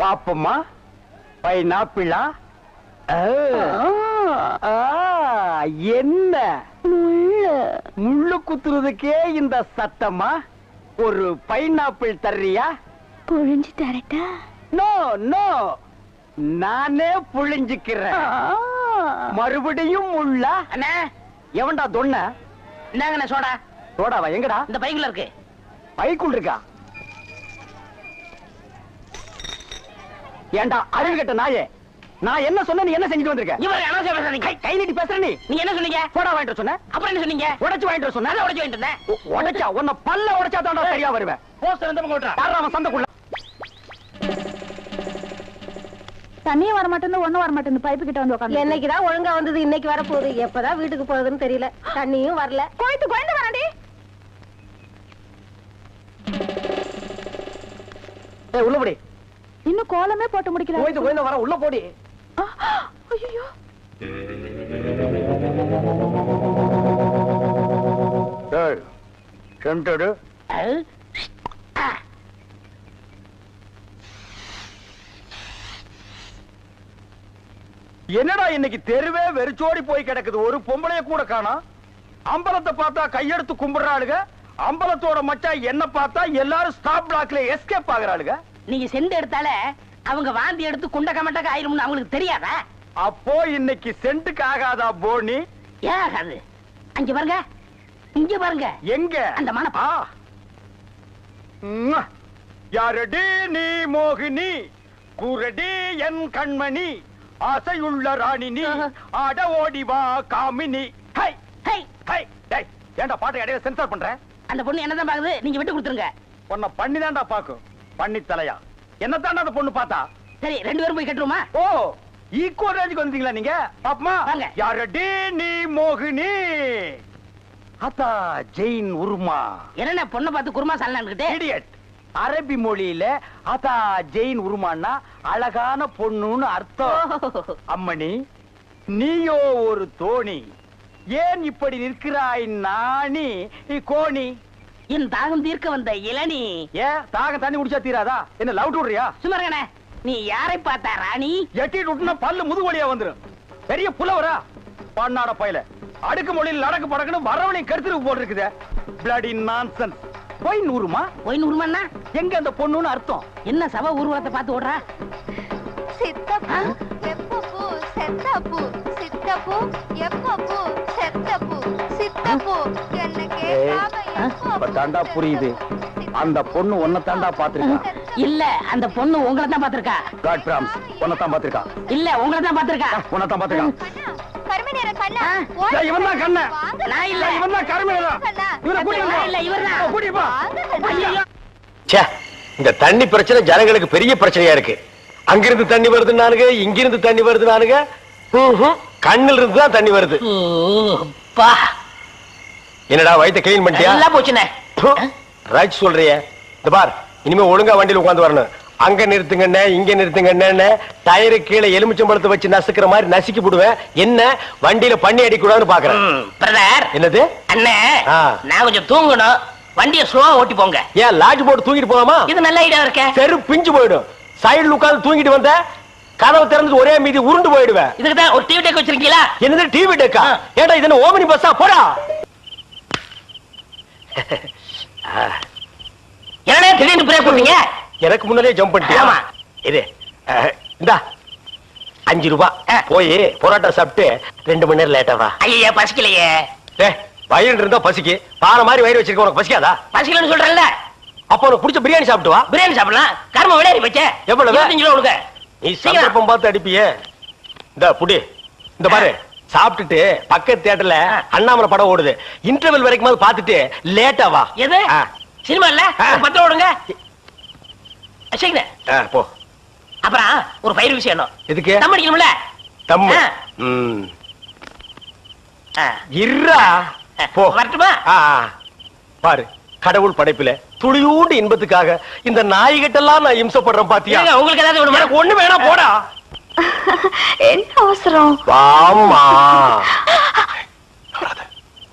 பாப்பம்மா பைனாப்பிளா என்ன முள்ளு குத்துறதுக்கே இந்த சத்தமா? ஒரு பைனாப்பிள் தர்றியா? புழிஞ்சு தரட்டா? நோ நோ, நானே புழிஞ்சுக்கிறேன். மறுபடியும் முள்ள? அண்ணா எவன்டா தொன்ன? இந்தாங்கண்ணா சோடா. சோடாவா? எங்கடா? இந்த பைக்குள்ள இருக்கு. பைக்குள் இருக்கா? ஏண்டா அறிவு கட்ட நாயே, நான் என்ன சொன்ன நீ என்ன செஞ்சுட்டு வந்திருக்க? இவர் அனாவசியம் பேசுறீங்க. கை நீட்டி பேசுற நீ. நீங்க என்ன சொன்னீங்க? சோடா வாங்கிட்டு சொன்ன. அப்புறம் என்ன சொன்னீங்க? உடைச்சு வாங்கிட்டு சொன்ன. நல்லா உடைச்சு வாங்கிட்டு இருந்தேன். உடைச்சா உன்னை பல்ல உடைச்சா தான்டா சரியா வருவேன். போஸ்டர் இந்த பக்கம் ஓட்டுறா. யாரா அவன் சந்தைக்குள்ள? தண்ணியும் வர மாட்டேன்னு ஒண்ணும் வர மாட்டேன்னு பைப்பு கிட்ட வந்து உட்காந்து. என்னைக்குதான் ஒழுங்கா வந்தது, இன்னைக்கு வர போகுது. எப்பதான் வீட்டுக்கு போகுதுன்னு தெரியல. தண்ணியும் வரல. கோயந்து வராண்டி. உள்ளபடி இன்னும் கோலமே போட்டு முடிக்கல. கோயந்து வர உள்ள போடி. ஐயோ சென்டடு என்னடா இன்னைக்கு தெருவே வெறிச்சோடி போய் கிடக்குது. ஒரு பொம்பளைய கூட காணோம். அம்பலத்தை பார்த்தா கையெடுத்து கும்பிடுறாளுங்க. அம்பலத்தோட மச்சா என்ன பார்த்தா எல்லாரும் ஸ்டாப் பிளாக்ல எஸ்கேப் ஆகுறாளுங்க. நீங்க செண்டு எடுத்தால அவங்க வாந்தி எடுத்து குண்ட கமட்டக்க ஆயிரும்னு அவங்களுக்கு தெரியாதா? அப்போ இன்னைக்கு சென்ட்டுக்கு ஆகாதா போனி? ஏன் ஆகாது? அங்க பாருங்க, இங்க பாருங்க. எங்க அந்த மன யாரடி நீ மோகினி, கூரடி என் கண்மணி, ஆசையுள்ள ராணினி, ஆட ஓடி வா காமினி. ஹை ஹை ஹை டேய், ஏன்டா பாட்டை இடையில சென்சார் பண்ற? அந்த பொண்ணு என்னதான் பாக்குது, நீங்க விட்டு கொடுத்துருங்க. பொண்ண பண்ணி தான்டா பாக்கும். பண்ணி தலையா என்ன தாண்டா அந்த பொண்ணு பார்த்தா? சரி, ரெண்டு பேரும் போய் கட்டுருமா? ஓ, ஈக்குவல் ரேஞ்சுக்கு வந்தீங்களா நீங்க? பாப்பமா வாங்க. யாரடி நீ மோகினி, அத்தா ஜெயின் உருமா. என்ன பொண்ணை பார்த்து குருமா சாலனான்கிட்டே? இடியட். அரபி மொழியில அதா ஜெயின் உருமான்னா அழகான பொண்ணுன்னு அர்த்தம். அம்மணி, நீயோ ஒரு தோணி, ஏன் இப்படி நிற்கிறாய் நாணி கோணி? என் தாகம் தீர்க்க வந்த இளநீ. ஏன் தாகம் தண்ணி குடிச்சா தீராதா? என்ன லவ் விடுறியா? சுமரகனே, நீ யாரை பார்த்தா ராணி? எட்டிட்டு விட்டுனா பல்லு முதுகு வழியா வந்துரும். பெரிய புலவரா பண்ணாட பையல. அடுக்கு மொழியில் நடக்கு படக்குன்னு வரவனை கருத்துருக்கு போட்டு இருக்குது. Bloody nonsense. போய் நூறுமா? போய் நூறுமான்னா எங்க அந்த பொண்ணுன்னு அர்த்தம்? என்ன சவ ஊர்வலத்தை பார்த்து ஓடுறா? சித்தப்பு எப்பப்பு செத்தப்பு, சித்தப்பு எப்பப்பு செத்தப்பு, சித்தப்பு என்ன கேட்காம எப்பப்பு. தாண்டா புரியுது. அந்த பொண்ணு உன்னை தாண்டா பாத்துருக்கா. இல்ல, அந்த பொண்ணு உங்களை தான் பாத்திருக்கா. காட் பிராம்ஸ் உன்னை தான் பாத்துருக்கா. இல்ல, உங்களை தான் பாத்திருக்கா. உன்னை தான் பாத்துருக்கா. கருமை நேர கண்ணா. இவன் தான் கண்ண. நான் இல்ல. இவன் தான் கருமை நேரம். இவனை கூட்டிட்டு இல்ல, இவர்தான். கூட்டிப்பா. ஐயோ, ச்சே, இந்த தண்ணி பிரச்சனை ஜனங்களுக்கு பெரிய பிரச்சனையா இருக்கு. அங்கிருந்து தண்ணி வருது நானுங்க, இங்கிருந்து தண்ணி வருது நானுங்க. கண்ணில் இருந்து தான் தண்ணி வருது. என்னடா வயித்தை கிளீன் பண்ணிட்டியா? எல்லாம் போச்சுனே. ரைட் சொல்றியே. இந்த பார், இனிமே ஒழுங்கா வண்டியில உட்கார்ந்து வரணும். அங்க நிறுத்துங்கண்ணே, இங்க நிறுத்துங்கண்ணே, டயரு கீழே எலுமிச்சம்பழத்தை வச்சு நசுக்கிற மாதிரி நசுக்கி போடுவேன். என்ன வண்டியில பண்ணி அடிக்கூடாதுன்னு பாக்குறேன். பிரதர். என்னது? அண்ணே, நான் கொஞ்சம் தூங்கணும். வண்டியை ஸ்லோவா ஓட்டி போங்க. ஏன் லாட்ஜ் போட்டு தூங்கிட்டு போலாமா? இது நல்ல ஐடியா இருக்க. செரு பிஞ்சு போயிடும். சைடுல உட்கார்ந்து தூங்கிட்டு வந்த கதவை திறந்து ஒரே மீதி உருண்டு போயிடுவேன். இதுக்கு தான் ஒரு டிவி டெக் வச்சிருக்கீங்களா? என்னது டிவி டெக்கா? ஏடா இது என்ன ஓமினி பஸ்ஸா? போடா. என்னடா திடீர்னு பிரேக் போட்டீங்க? எனக்கு முன்னாலே ஜம்ப் பண்ணிட்டியா? ஆமா. இது இந்தா 5 ரூபாய். போய் பரோட்டா சாப்பிட்டு 2 மணி நேரம் லேட்டா வா. ஐயா, பசிக்கலையே. வயிறு இருந்தா பசிக்கு. பாறை மாதிரி வயிறு வச்சிருக்க உனக்கு பசிக்காதா? பசிக்கலன்னு சொல்றேன்ல. அப்ப உனக்கு பிடிச்ச பிரியாணி சாப்பிட்டு வா. பிரியாணி சாப்பிடலாம். கர்ம விளையாடி போச்சே. எவ்வளவு? 25 ரூபா கொடுங்க. நீ சந்தர்ப்பம் பார்த்து அடிப்பியே. இந்த புடி. இந்த பாரு, சாப்பிட்டுட்டு பக்கத்து தியேட்டர்ல அண்ணாமலை படம் ஓடுது. இன்டர்வல் வரைக்கும் பார்த்துட்டு லேட்டா வா. எது சினிமா இல்ல? 10 ரூபா கொடுங்க. போ. அப்புறம் ஒரு பயிர் விஷயம். எதுக்கு? தம் அடிக்கணும்ல. தம்மு. இருடா. போ. வரட்டுமா? பாரு, கடவுள் படைப்பில துளியூண்டு இன்பத்துக்காக இந்த நாய்கிட்டெல்லாம் நான் இம்சப்படுறேன் பாத்தியா? உங்களுக்கு ஏதாவது வேணுமா? எனக்கு ஒண்ணு வேணாம், போடா. என்ன அவசரம்? வாமா.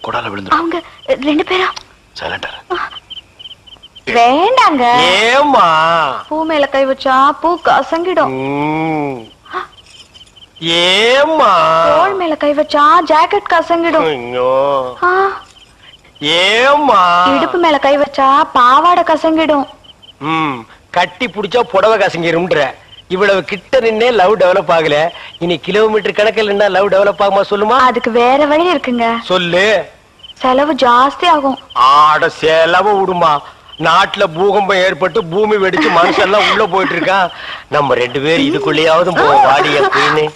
கொடால விழுந்து. அவங்க 2 பேரும் சைலண்டா. வேண்டாங்க. ஏமா? பூ மேல கை வச்சா பூ கசங்கிடும். ஏமா? தோள் மேல கை வச்சா ஜாக்கெட் கசங்கிடும். ஆ, ஏமா? இடுப்பு மேல கை வச்சா பாவாடை கசங்கிடும். கட்டி புடிச்சா புடவை கசங்கிரும்ன்ற. இவ்வளவு கிட்ட நின்னே லவ் டெவலப் ஆகல, இனி கிலோமீட்டர் கணக்கில் நின்னா லவ் டெவலப் ஆகுமா சொல்லுமா? அதுக்கு வேற வழி இருக்குங்க. சொல்லு. செலவு ஜாஸ்தி ஆகும். ஆட செலவு விடுமா? நாட்டுல பூகம்பம் ஏற்பட்டு பூமி வெடிச்சு மனுஷன் எல்லாம் உள்ள போயிட்டு இருக்கான். நம்ம 2 பேரும் இதுக்குள்ளேயாவது வாடி அப்படின்னு.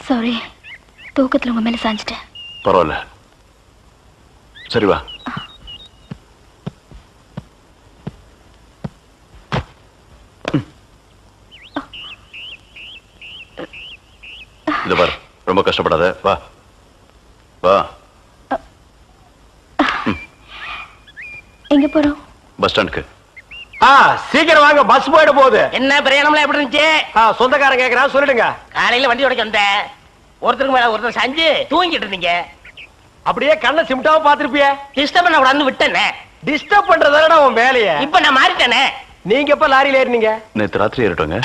சாரி, தூக்கத்துல உங்க மேல சாஞ்சிட்டேன். பரவாயில்ல, சரி வா. இத பாரு, ரொம்ப கஷ்டப்படாத, வா வா. எங்க போறோம்? பஸ் ஸ்டாண்டுக்கு. சீக்கிரம் வாங்க, பஸ் போயிட போகுது. என்ன பிரயாணம்லாம் எப்படி இருந்துச்சு? சொந்தக்காரன் கேக்குறான், சொல்லிடுங்க. காலையில வண்டி உடைக்க வந்தேன், ஒருத்தருக்கு மேல ஒருத்தர் சாஞ்சு தூங்கிட்டு இருந்தீங்க. அப்படியே கண்ணை சிமிட்டாம பாத்துருப்பிய. டிஸ்டர்ப் பண்ண கூடாதுன்னு விட்டேனே. டிஸ்டர்ப் பண்றதானடா உன் வேலைய. இப்ப நான் மாறிட்டேனே. நீங்க எப்ப லாரியில ஏறினீங்க? நேத்து ராத்திரி ஏறிட்டோங்க.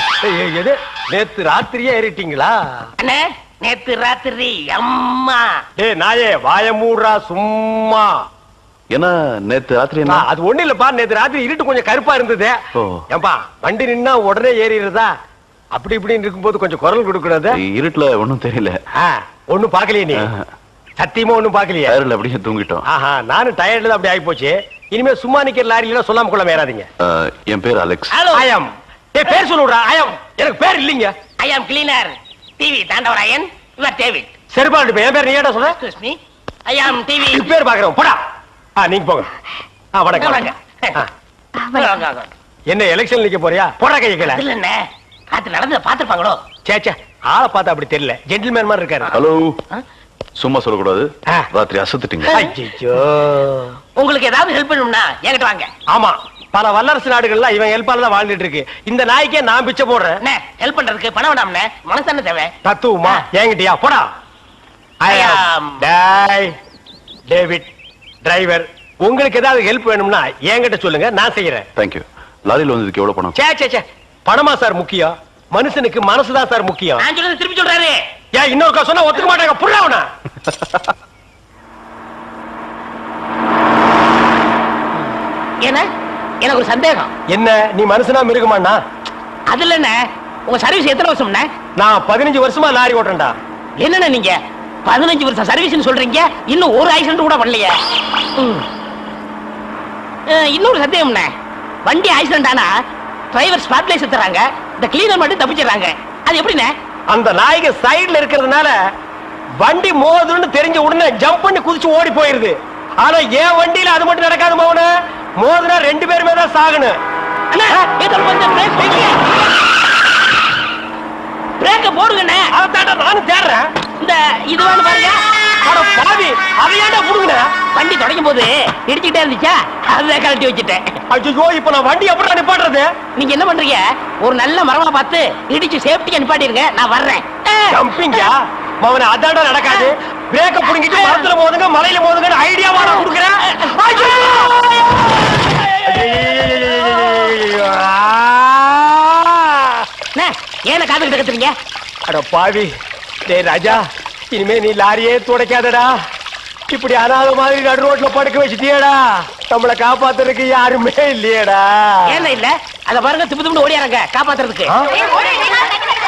எது, நேத்து ராத்திரியே ஏறிட்டீங்களா? அண்ணே, நேத்து ராத்திரி அம்மா. டேய் நாயே, வாய மூடுறா சும்மா. ஏன்னா நேத்து ராத்திரி என்ன? அது ஒண்ணு இல்லப்பா, நேத்து ராத்திரி இருட்டு கொஞ்சம் கருப்பா இருந்தது. ஏம்பா, வண்டி நின்னா உடனே ஏறிடுறதா? அப்படி இப்படின்னு இருக்கும்போது கொஞ்சம் குரல் கொடுக்கறது. இருட்டுல ஒண்ணும் தெரியல. ஒண்ணும் பாக்கலையே நீ? சத்தியமா ஒண்ணும் பாக்கலையே? டயர்ல அப்படியே தூங்கிட்டோம். நானும் டயர்ல தான் அப்படி ஆகி போச்சு. இனிமே சும்மா நிக்கிற லாரியில சொல்லாம கொள்ள மேறாதீங்க. என் பேர் அலெக்ஸ். ஐயம். டேய், பேர் சொல்லுடா. ஐயம். எனக்கு பேர் இல்லீங்க. I am cleaner TV Thandavarayan. Your David. சரிபாடு, என் பேர் நீ ஏடா சொல்ற? Excuse me, I am TV. பேர் பாக்குறோம், போடா. நீங்க போங்க. வணக்கம். வாங்க. என்ன எலெக்ஷன் நிக்க போறியா? போடா கைய கீழ. இல்ல அண்ணே, ராத்திரி நடந்து பாத்துப்பாங்களோ? சேச்சே, ஆளை பார்த்தா அப்படி தெரியல, ஜென்டில்மேன் மாதிரி இருக்காரு. ஹலோ, சும்மா சொல்லக்கூடாது. ராத்திரி அசத்துட்டீங்க. ஐயோ, உங்களுக்கு ஏதாவது ஹெல்ப் பண்ணணும்னா என்கிட்ட வாங்க. ஆமா, பல வல்லரசு நாடுகள்ல இவன் ஹெல்ப்பால தான் வாழ்ந்துட்டு இருக்கு. இந்த நாய்க்கே நான் பிச்சை போடுறேன். அண்ணே, ஹெல்ப் பண்றதுக்கு பணம் வேண்டாம்ண்ணே, மனசான தேவை. தத்துவமா என்கிட்டயா? போடா. டேவிட் டிரைவர், உங்களுக்கு ஏதாவது ஹெல்ப் வேணும்னா என்கிட்ட சொல்லுங்க, நான் செய்யறேன். தேங்க்யூ. லாரியில வந்ததுக்கு எவ்வளவு பணம்? சே, பணமா சார் முக்கியம்? மனுஷனுக்கு மனசுதான் சார் முக்கியம். நான் சொல்றது திருப்பி சொல்றாரு. ஏன் இன்னொருக்கா சொன்னா ஒத்துக்க மாட்டாங்க, புரியவனா? ஏன்னா எனக்கு ஒரு சந்தேகம். என்ன, நீ மனுஷனா மிருகமாண்ணா? அதுல என்ன, உங்க சர்வீஸ் எத்தனை வருஷம்ண்ணே? நான் 15 வருஷமா லாரி ஓட்டுறேன்டா. என்னண்ணே நீங்க 15 வருஷம் சர்வீஸ் சொல்றீங்க, இன்னும் ஒரு ஆக்சிடென்ட் கூட பண்ணலையே. இன்னொரு சந்தேகம்ண்ணே, வண்டி ஆக்சிடென்ட் ஆனா டிரைவர் ஸ்பாட்லைஸ் தராங்க, இந்த கிளீனர் மட்டும் தப்பிச்சிடறாங்க. அது எப்படிண்ணே? அந்த நாய்க்கு சைடுல இருக்கிறதுனால வண்டி மோதுன்னு தெரிஞ்ச உடனே ஜம்ப் பண்ணி குதிச்சு ஓடி போயிருது. ஆனா என் வண்டியில அது மட்டும் நடக்காது மோன. மோதுனா 2 பேருமே தான் சாகணும். பிரேக்க போடுங்கண்ணே. அதான்டா நானும் தேடுறேன். இந்த இது வேணும் பாருங்க. அட பாவி, அதையாண்டா புடுங்கண்ணே. வண்டி தொடங்கும் போது இடிச்சுக்கிட்டே இருந்துச்சா, அதை கழட்டி வச்சுட்டேன். ஐயோ, இப்ப நான் வண்டி எப்படி நிப்பாட்டுறது? நீங்க என்ன பண்றீங்க, ஒரு நல்ல மரமா பார்த்து இடிச்சு சேஃப்டியா நிப்பாட்டிருங்க, நான் வர்றேன். ஜம்பிங்கா மவன, அதான்டா நடக்காது. பிரேக்க புடுங்கிட்டு மரத்துல மோதுங்க, மலையில மோதுங்க ஐடியாவா நான் கொடுக்குறேன். ஏன காத்துக்கிட்டு கத்துறீங்க? அட பாவி, டேய் ராஜா, இனிமே நீ லாரியே துடைக்காதடா. இப்படி அனாத மாதிரி நடு ரோட்ல படுக்க வச்சுட்டியடா. நம்மளை காப்பாத்துறதுக்கு யாருமே இல்லையடா. ஏன் இல்ல, அத பாருங்க, திப்பு திப்பு ஓடியாங்க காப்பாத்துறதுக்கு.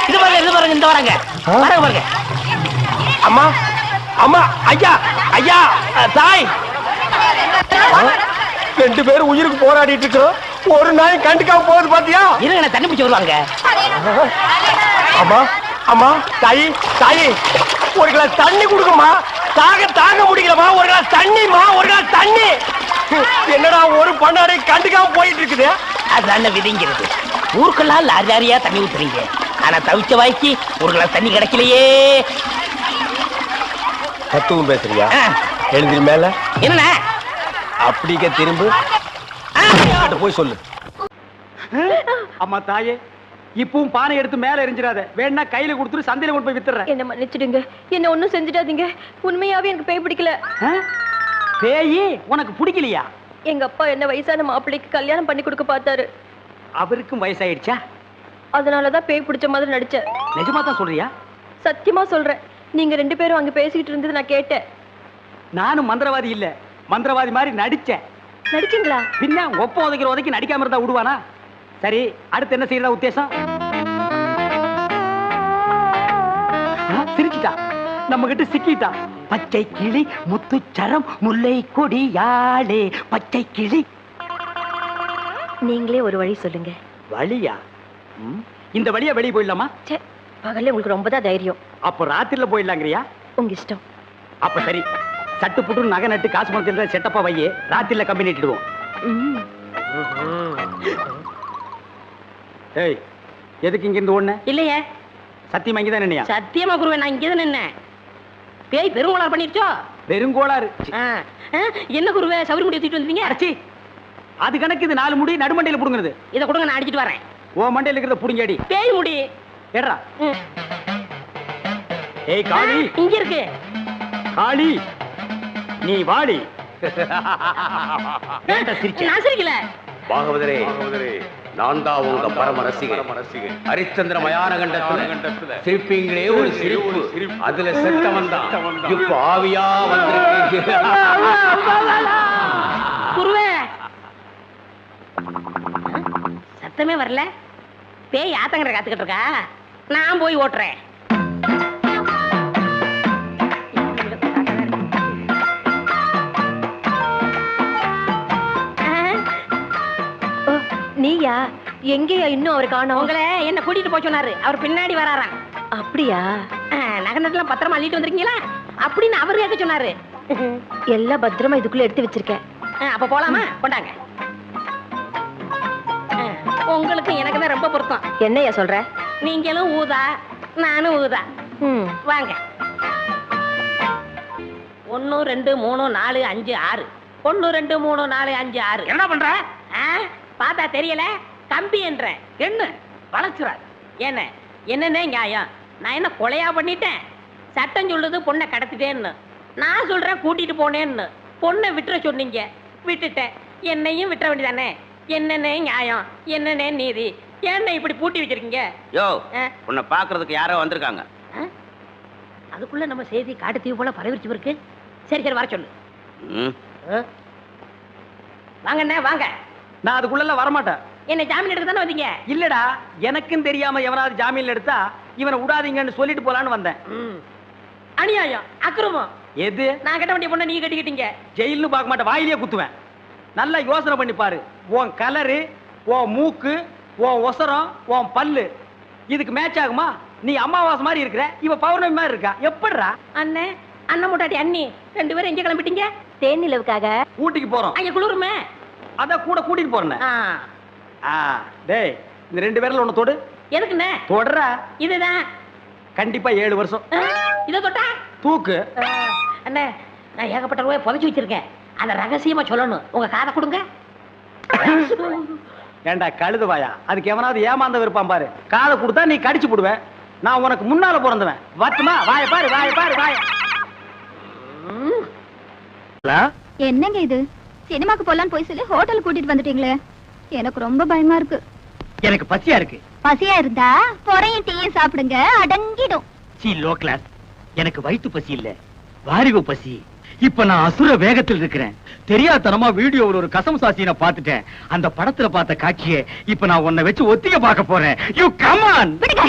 இது பாருங்க, இது பாருங்க, இந்த வராங்க பாருங்க. அம்மா, அம்மா, ஐயா, ஐயா, தாய். 2 பேரும் உயிருக்கு போராடிட்டு இருக்கோம், ஒரு நாய் கண்டுக்காம போகுது பாத்தியா? இருங்க, தண்ணி பிடிச்சு வருவாங்க. அம்மா, அம்மா, தாயி, தாயி, ஒரு கிளாஸ் தண்ணி கொடுக்குமா? தாங்க முடியலமா, ஒரு கிளாஸ் தண்ணிமா, ஒரு கிளாஸ் தண்ணி. என்னடா ஒரு பண்ணாடை கண்டுக்காம போயிட்டு இருக்குது? அது விதிங்கிறது. ஊருக்கெல்லாம் லாரி லாரியா தண்ணி ஊத்துறீங்க, ஆனா தவிச்ச வாய்க்கு ஒரு கிளாஸ் தண்ணி கிடைக்கலையே. தத்துவம் பேசுறியா? எழுந்திரி மேல. என்ன அப்படிக்க திரும்ப போய் சொல்லு. அம்மா தாயே, இப்பவும் பானை எடுத்து மேல எரிஞ்சிடாத. வேணா கையில கொடுத்துட்டு சந்தையில கொண்டு போய் வித்துறேன். என்ன மன்னிச்சிடுங்க, என்ன ஒண்ணும் செஞ்சிடாதீங்க. உண்மையாவே எனக்கு பேய் பிடிக்கல. பேயி உனக்கு பிடிக்கலையா? எங்க அப்பா என்ன வயசான மாப்பிள்ளைக்கு கல்யாணம் பண்ணி கொடுக்க பார்த்தாரு. அவருக்கும் வயசாயிடுச்சா? அதனாலதான் பேய் பிடிச்ச மாதிரி நடிச்சேன். நிஜமா தான் சொல்றியா? சத்தியமா சொல்றேன். நீங்க 2 பேரும் அங்க பேசிக்கிட்டு இருந்தது நான் கேட்டேன். நானும் மந்திரவாதி இல்ல, மந்திரவாதி மாதிரி நடிச்சேன். நடிச்சீங்களா? பின்ன ஒப்ப உதைக்கிற உதைக்கு நடிக்காம இருந்தா விடுவானா? சரி, அடுத்து என்ன செய்யறதா உத்தேசம்? சிரிச்சிட்டா, நம்ம கிட்ட சிக்கிட்டா. பச்சை கிளி முத்துச்சரம் முல்லை கொடியாளே பச்சை கிளி. நீங்களே ஒரு வழி சொல்லுங்க. வழியா? இந்த வழியா வெளியே போயிடலாமா? பகல்ல உங்களுக்கு ரொம்ப தான் தைரியம். அப்போ ராத்திரில போயிடலாங்கிறியா? உங்க இஷ்டம். அப்ப சரி, சட்டு புட்டு நகை நட்டு காசு பணத்தில் செட்டப்பா வையே, ராத்திரில கம்பெனி இட்டுடுவோம். ஏய், எதுக்கு இங்க இருந்து ஓடுன? இல்லையே. சத்தியமா இங்கதான் நின்னையா? சத்தியமா குருவே, நான் இங்கதான் நின்னேன். பேய் பெருங்கோளாறு பண்ணிருச்சோ? பெருங்கோளாறு என்ன குருவே, சவுரி முடி தூக்கிட்டு வந்துட்டீங்க? அடச்சி, அது கணக்கு. இது 4 முடி நடுமண்டையில புடுங்குறது. இதை கொடுங்க, நான் அடிச்சிட்டு வரேன். ஓ மண்டையில இருக்கிறத புடுங்கடி. பேய் முடி ஏடா. ஏய் காளி, இங்க இருக்கு. காளி நீ வாடி. நான் சிரிக்கல. பாகவதரே, நான் தான் உங்க பரம ரசிகன். ஹரிச்சந்திர மயான கண்டத்துல சிரிப்பீங்களே ஒரு சிரிப்பு, அதுல செத்தவன் தான் இப்ப ஆவியா வந்திருக்கீங்க. குருவே, சத்தமே வரல. பேய் ஆத்தங்கரை காத்துக்கிட்டு இருக்கா, நான் போய் ஓட்டுறேன். நீயா? எங்கேயா இன்னும் அவர் காணோம்? உங்களை என்ன கூட்டிட்டு போய் சொன்னாரு, அவர் பின்னாடி வராராம். அப்படியா? நகை நட்டுலாம் பத்திரமா அள்ளிட்டு வந்திருக்கீங்களா அப்படின்னு அவர் கேட்க சொன்னாரு. எல்லாம் பத்திரமா இதுக்குள்ள எடுத்து வச்சிருக்கேன். அப்ப போலாமா? கொண்டாங்க. உங்களுக்கு எனக்கு தான் ரொம்ப பொருத்தம். என்னையா சொல்ற? நீங்களும் ஊதா, நானும் ஊதா. வாங்க. 1 2 3 4 5 6. 1 2 3 4 5 6. என்ன பண்ற? பார்த்தா தெரியல, கம்பி என்ற என்ன வளச்சுற. என்ன என்னன்னே நியாயம்? நான் என்ன கொலையா பண்ணிட்டேன்? சட்டம் சொல்லுது பொண்ணை கடத்திட்டேன்னு, நான் சொல்றேன் கூட்டிட்டு போனேன்னு. பொண்ணை விட்டுற சொன்னீங்க, விட்டுட்டேன். என்னையும் விட்டுற வேண்டியதானே? என்னன்னே நியாயம், என்னன்னே நீதி? ஏன்ன இப்படி பூட்டி வச்சிருக்கீங்க? யோ, உன்னை பாக்குறதுக்கு யாரோ வந்திருக்காங்க. அதுக்குள்ள நம்ம செய்தி காட்டு தீவு போல பரவிச்சு இருக்கு. சரி சரி, வர சொல்லு. வாங்கண்ணே வாங்க. நான் அதுக்குள்ள வரமாட்டேன். என்ன ஜாமீன் எடுக்க தானே வந்தீங்க? இல்லடா, எனக்கும் தெரியாம எவனாவது ஜாமீன்ல எடுத்தா இவனை விடாதீங்கன்னு சொல்லிட்டு போலான்னு வந்தேன். அநியாயம், அக்கிரமம். எது? நான் கட்ட வேண்டிய பொண்ணை நீ கட்டிக்கிட்டீங்க. ஜெயில்னு பார்க்க மாட்டேன், வாயிலேயே குத்துவேன். நல்லா யோசனை பண்ணி பாரு. உன் கலரு, உன் மூக்கு, உன் ஒசரம், உன் பல்லு இதுக்கு மேட்ச் ஆகுமா? நீ அமாவாசை மாதிரி இருக்கிற, இவ பௌர்ணமி மாதிரி இருக்கா. எப்படிரா? அண்ணே, அண்ணன் முட்டாட்டி அண்ணி 2 பேரும் எங்க கிளம்பிட்டீங்க? தேன் நிலவுக்காக. ஊட்டிக்கு போறோம். அங்க குளிருமே, அத கூட கூட்டிட்டு போறேன். டேய், இந்த 2 பேர்ல ஒண்ணு தொடு. எதுக்குண்ணே? தொடர. இதுதான் கண்டிப்பா 7 வருஷம். இத தொட்டா தூக்கு. அண்ணே, நான் ஏகப்பட்ட ரூபாய் புதைச்சு வச்சிருக்கேன், அத ரகசியமா சொல்லணும். உங்க காதை கொடுங்க. ஏண்டா கழுதுவாயா, அதுக்கு எவனாவது ஏமாந்த விருப்பான் பாரு. காதை கொடுத்தா நீ கடிச்சு போடுவேன். நான் உனக்கு முன்னால பிறந்தவன். வட்டுமா? வாய பாரு, வாய பாரு, வாய. என்னங்க இது? சினிமாக்கு போலான்னு போய் சொல்லி ஹோட்டல் கூட்டிட்டு வந்துட்டீங்களே, எனக்கு ரொம்ப பயமா இருக்கு. எனக்கு பசியா இருக்கு. பசியா இருந்தா பொறையும் டீயும் சாப்பிடுங்க, அடங்கிடும். C low class. எனக்கு வயிற்று பசி இல்ல, வாரிவு பசி. இப்ப நான் அசுர வேகத்தில் இருக்கிறேன். தெரியாதனமா வீடியோவில் ஒரு கசம் சாசியை பார்த்துட்டேன். அந்த படத்துல பார்த்த காட்சியை இப்ப நான் உன்னை வச்சு ஒத்திக பார்க்க போறேன். You come on. விடுங்க,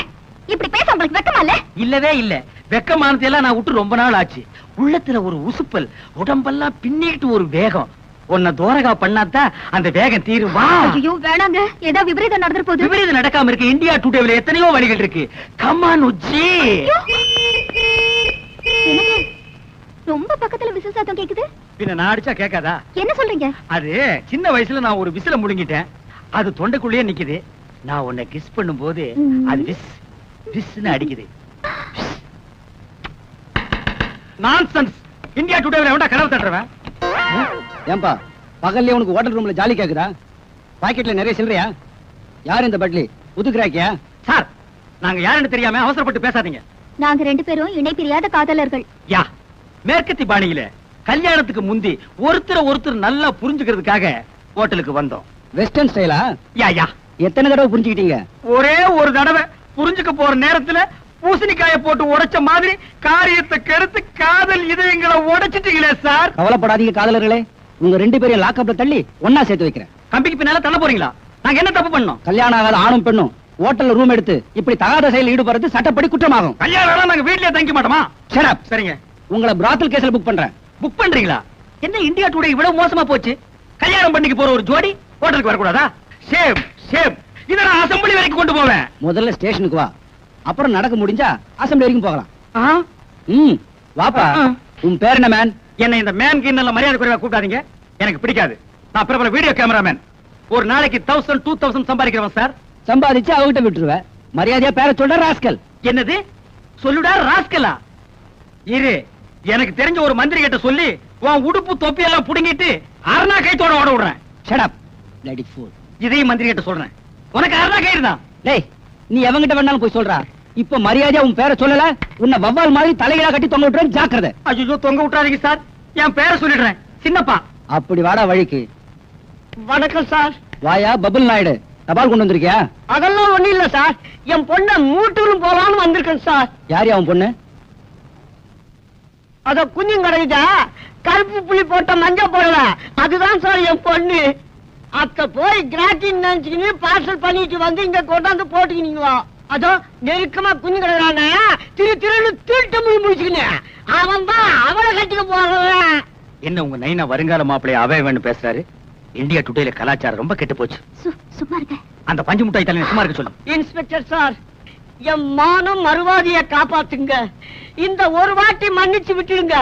இப்படி பேச உங்களுக்கு வெக்கமா இல்ல? இல்லவே இல்ல. வெக்கமானது எல்லாம் நான் விட்டு ரொம்ப நாள் ஆச்சு. உள்ளத்துல ஒரு உசுப்பல், உடம்பெல்லாம் பின்னிட்டு ஒரு வேகம். உன்னை தோரகா பண்ணாதான் அந்த வேகம் தீருமா? ஐயோ வேணாங்க, ஏதோ விபரீதம் நடந்துற போகுது. விபரீதம் நடக்காம இருக்கு. இந்தியா டுடேல எத்தனையோ வழிகள் இருக்கு. கம் ஆன் உச்சி. ரொம்ப பக்கத்துல விசில் சத்தம் கேக்குது. பின்ன நான் அடிச்சா கேட்காதா? என்ன சொல்றீங்க? அது சின்ன வயசுல நான் ஒரு விசில முழுங்கிட்டேன். அது தொண்டைக்குள்ளேயே நிக்குது. நான் உன்னை கிஸ் பண்ணும்போது அது விஸ் விஸ்னு அடிக்குது. நான்சென்ஸ். இந்தியா டுடேல எவன்டா கனவு தட்டுறவன்? ஏன்பா பகல்ல உனக்கு ஹோட்டல் ரூம்ல ஜாலி கேக்குதா? பாக்கெட்ல நிறைய சில்லறையா? யார் இந்த பட்லி? புதுக்குறாக்கியா? சார், நாங்க யாருன்னு தெரியாம அவசரப்பட்டு பேசாதீங்க. நாங்க 2 பேரும் இணை பிரியாத காதலர்கள். யா, மேற்கத்தி பாணியில கல்யாணத்துக்கு முந்தி ஒருத்தர் நல்லா புரிஞ்சுக்கிறதுக்காக ஹோட்டலுக்கு வந்தோம். வெஸ்டர்ன் ஸ்டைலா? யா யா. எத்தனை தடவை புரிஞ்சுக்கிட்டீங்க? ஒரே ஒரு தடவை. புரிஞ்சுக்க போற நேரத்துல பூசணிக்காய போட்டு உடைச்ச மாதிரி காரியத்தை கெடுத்து காதல் இதயங்களை உடைச்சிட்டீங்களே சார். கவலைப்படாதீங்க காதலர்களே, உங்க 2 பேரையும் லாக்அப்ல தள்ளி ஒன்னா சேர்த்து வைக்கிறேன். கம்பிக்கு பின்னால தள்ள போறீங்களா? நாங்க என்ன தப்பு பண்ணோம்? கல்யாணம் ஆகாத ஆணும் பெண்ணும் ஹோட்டல்ல ரூம் எடுத்து இப்படி தகாத செயலில் ஈடுபடுறது சட்டப்படி குற்றமாகும். கல்யாணம் நாங்க வீட்லயே தங்கிக்க மாட்டோமா? Shut up. சரிங்க. உங்களை பிராத்தல் கேஸ்ல புக் பண்றேன். புக் பண்றீங்களா? என்ன இந்தியா டுடே இவ்வளவு மோசமா போச்சு? கல்யாணம் பண்ணிக்க போற ஒரு ஜோடி ஹோட்டலுக்கு வரக்கூடாதா? Shame shame. இத நான் அசெம்பிளி வரைக்கும் கொண்டு போவேன். முதல்ல ஸ்டேஷனுக்கு வா, அப்புறம் நடக்க முடிஞ்சா அசெம்பிளி வரைக்கும் போகலாம். வாப்பா. உன் பேர் என்ன மேன்? என்ன இந்த மேன் கிண்ணல மரியாதை குறைவா கூப்பிடாதீங்க. எனக்கு பிடிக்காது. நான் பிரபல வீடியோ கேமராமேன். ஒரு நாளைக்கு 1000 2000 சம்பாதிக்கிறவன் சார். சம்பாதிச்சு அவகிட்ட விட்டுருவேன். மரியாதையா பேரை சொல்ற ராஸ்கல். என்னது சொல்லுடா ராஸ்கலா? இரு, எனக்கு தெரிஞ்ச ஒரு மந்திரி கிட்ட சொல்லி உன் உடுப்பு தொப்பி எல்லாம் புடுங்கிட்டு அரணா கைத்தோட ஓட விடுறேன். Shut up lady fool. இதையும் மந்திரி கிட்ட சொல்றேன். உனக்கு அரணா கயிறு தான். டேய், நீ எவங்கிட்ட வேணாலும் போய் சொல்றா. இப்ப மரியாதையா உன் பேரை சொல்லல, உன்னை வவ்வால் மாதிரி தலைகீழா கட்டி தொங்க விட்டுறேன். ஜாக்கிரதை. ஐயோ, தொங்க விட்டுறாதீங்க சார். என் பேரை சொல்லிடுறேன். சின்னப்பா. அப்படி வாடா வழிக்கு. வணக்கம் சார். வாயா பபுல் நாயுடு, தபால் கொண்டு வந்திருக்கியா? அதெல்லாம் ஒண்ணு இல்ல சார். என் பொண்ண மூட்டூரும் போலான்னு வந்திருக்கேன் சார். யார் அவன் பொண்ணு? அத குஞ்சும் கிடைக்குதா, கருப்பு புள்ளி போட்ட மஞ்ச போடல, அதுதான் சார் என் பொண்ணு. அத்த போய் கிராட்டின் நினைச்சுக்கின்னு பார்சல் பண்ணிட்டு வந்து இங்க கொண்டாந்து போட்டுக்கினீங்களா? அதோ நெருக்கமா குஞ்சு கிடைக்கிறான திருன்னு திருட்டு முடிச்சுக்கினேன். அவன் தான் அவளை கட்டிக்க போறவன். என்ன உங்க நைனா வருங்கால மாப்பிள்ளைய அவே வேணும் பேசுறாரு? இந்தியா டுடேல கலாச்சாரம் ரொம்ப கெட்டு போச்சு. சும்மா இருக்க. அந்த பஞ்சு முட்டாய் தலையை சும்மா இருக்க சொல்லு. இன்ஸ்பெக்டர் சார், என் மானம் மறுவாதிய காப்பாத்துங்க. இந்த ஒரு வாட்டி மன்னிச்சு விட்டுடுங்க.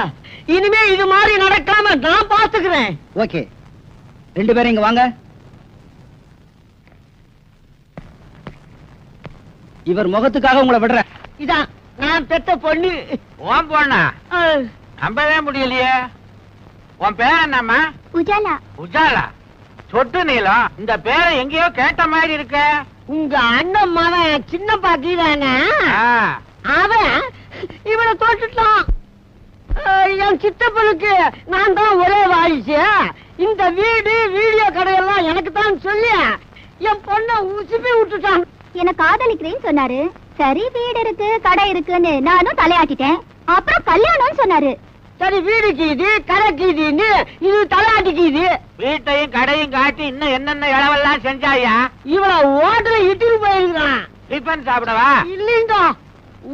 இனிமே இது மாதிரி நடக்காம நான் பாத்துக்கிறேன். ஓகே, 2 பேரும் இங்க வாங்க. இவர் முகத்துக்காக உங்களை விடுறேன். இதான் நான் பெத்த பொண்ணு. உன் பொண்ணா? நம்பவே முடியலையே. உன் பேர் என்னம்மா? உஜாலா. உஜாலா? சொட்டு நீளம். இந்த பேரை எங்கேயோ கேட்ட மாதிரி இருக்க. உங்க அண்ணன் மகன் சின்ன பாட்டி தானே? அவன் இவனை தோட்டுட்டான். என் சித்தப்பனுக்கு நான் தான் ஒரே வாரிசு. இந்த வீடு வீடியோ கடையெல்லாம் எனக்கு தான் சொல்லி என் பொண்ணை உசுப்பி விட்டுட்டான். என்ன காதலிக்கிறேன்னு சொன்னாரு. சரி, வீடு இருக்கு கடை இருக்குன்னு நானும் தலையாட்டிட்டேன். அப்புறம் கல்யாணம்னு சொன்னாரு. சரி, வீடு கீது கடை கீதுன்னு இது தலையாட்டிக்குது. வீட்டையும் கடையும் காட்டி இன்னும் என்னென்ன இளவெல்லாம் செஞ்சாயா? இவள ஓட்டல இட்டுட்டு போயிருக்கான். டிஃபன் சாப்பிடவா? இல்லைங்க,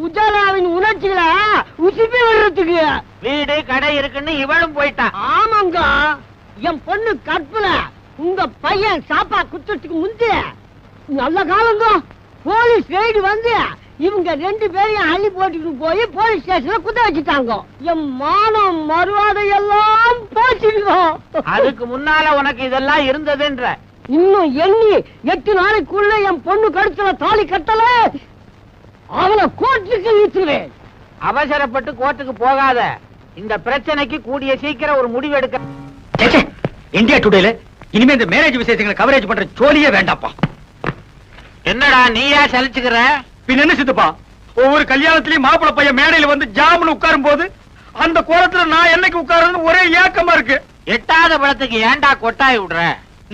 உஜாலாவின் உணர்ச்சிகளை உசுப்பி விடுறதுக்கு. வீடு கடை இருக்குன்னு இவளும் போயிட்டான். ஆமாங்க, என் பொண்ணு கற்பல. உங்க பையன் சாப்பா குத்துறதுக்கு முந்தைய நல்ல காலங்க போலீஸ் ரெய்டு வந்து இவங்க 2 பேரையும் அள்ளி போட்டுட்டு போய் போலீஸ் ஸ்டேஷன்ல குத்த வச்சுட்டாங்க. என் மானம் மறுவாதை எல்லாம் போச்சுங்க. அதுக்கு முன்னால உனக்கு இதெல்லாம் இருந்ததுன்ற. இன்னும் எண்ணி 8 நாளைக்குள்ள என் பொண்ணு கழுத்துல தாலி கட்டல, அவளை கோர்ட்டுக்கு இழுத்துவேன். அவசரப்பட்டு கோர்ட்டுக்கு போகாத. இந்த பிரச்சனைக்கு கூடிய சீக்கிரம் ஒரு முடிவு எடுக்க. இந்தியா டுடேல இனிமே இந்த மேரேஜ் விசேஷங்களை கவரேஜ் பண்ற ஜோலியே வேண்டாப்பா. என்னடா நீயா சலிச்சுக்கிற? பின் என்ன சித்தப்பா, ஒவ்வொரு கல்யாணத்திலயும் மாப்பிள பையன் மேடையில வந்து ஜாமுன்னு உட்காரும் போது அந்த கோலத்துல நான் என்னைக்கு உட்காருன்னு ஒரே ஏக்கமா இருக்கு. எட்டாத பழத்துக்கு ஏன்டா கொட்டாய் விடுற?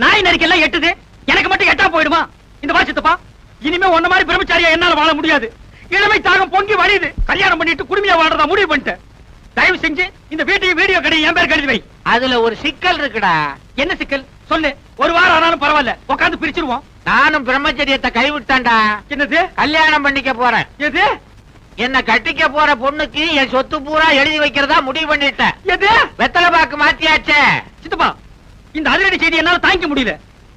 நாய் நரிக்கெல்லாம் எட்டுது, எனக்கு மட்டும் எட்டா போயிடுமா? இந்த மாதிரி சித்தப்பா, இனிமே ஒன்ன மாதிரி பிரம்மச்சாரியா என்னால வாழ முடியாது. இளமை தாகம் பொங்கி வழியுது. கல்யாணம் பண்ணிட்டு குடுமையா வாழ்றதா முடிவு பண்ணிட்டேன். தயவு செஞ்சு இந்த வீட்டையும் வீடியோ கடையும் என் பேர் கழுதி வை. அதுல ஒரு சிக்கல் இருக்குடா. என்ன சிக்கல் சொல்லு. ஒரு வாரம் ஆனாலும் பரவாயில்ல, உட்காந்து பிரிச்சிருவோம். நானும் பிரம்மச்சரியத்தை கைவிட்டேன்டா. என்னது? கல்யாணம் பண்ணிக்க போறேன். எது? என்ன கட்டிக்க போற பொண்ணுக்கு என் சொத்து பூரா எழுதி வைக்கிறதா முடிவு பண்ணிட்டேன். எது? வெத்தலை பாக்கு மாத்தியாச்சே. சித்தப்பா, இந்த அதிரடி செய்தி என்னால தாங்கிக்க முடியல.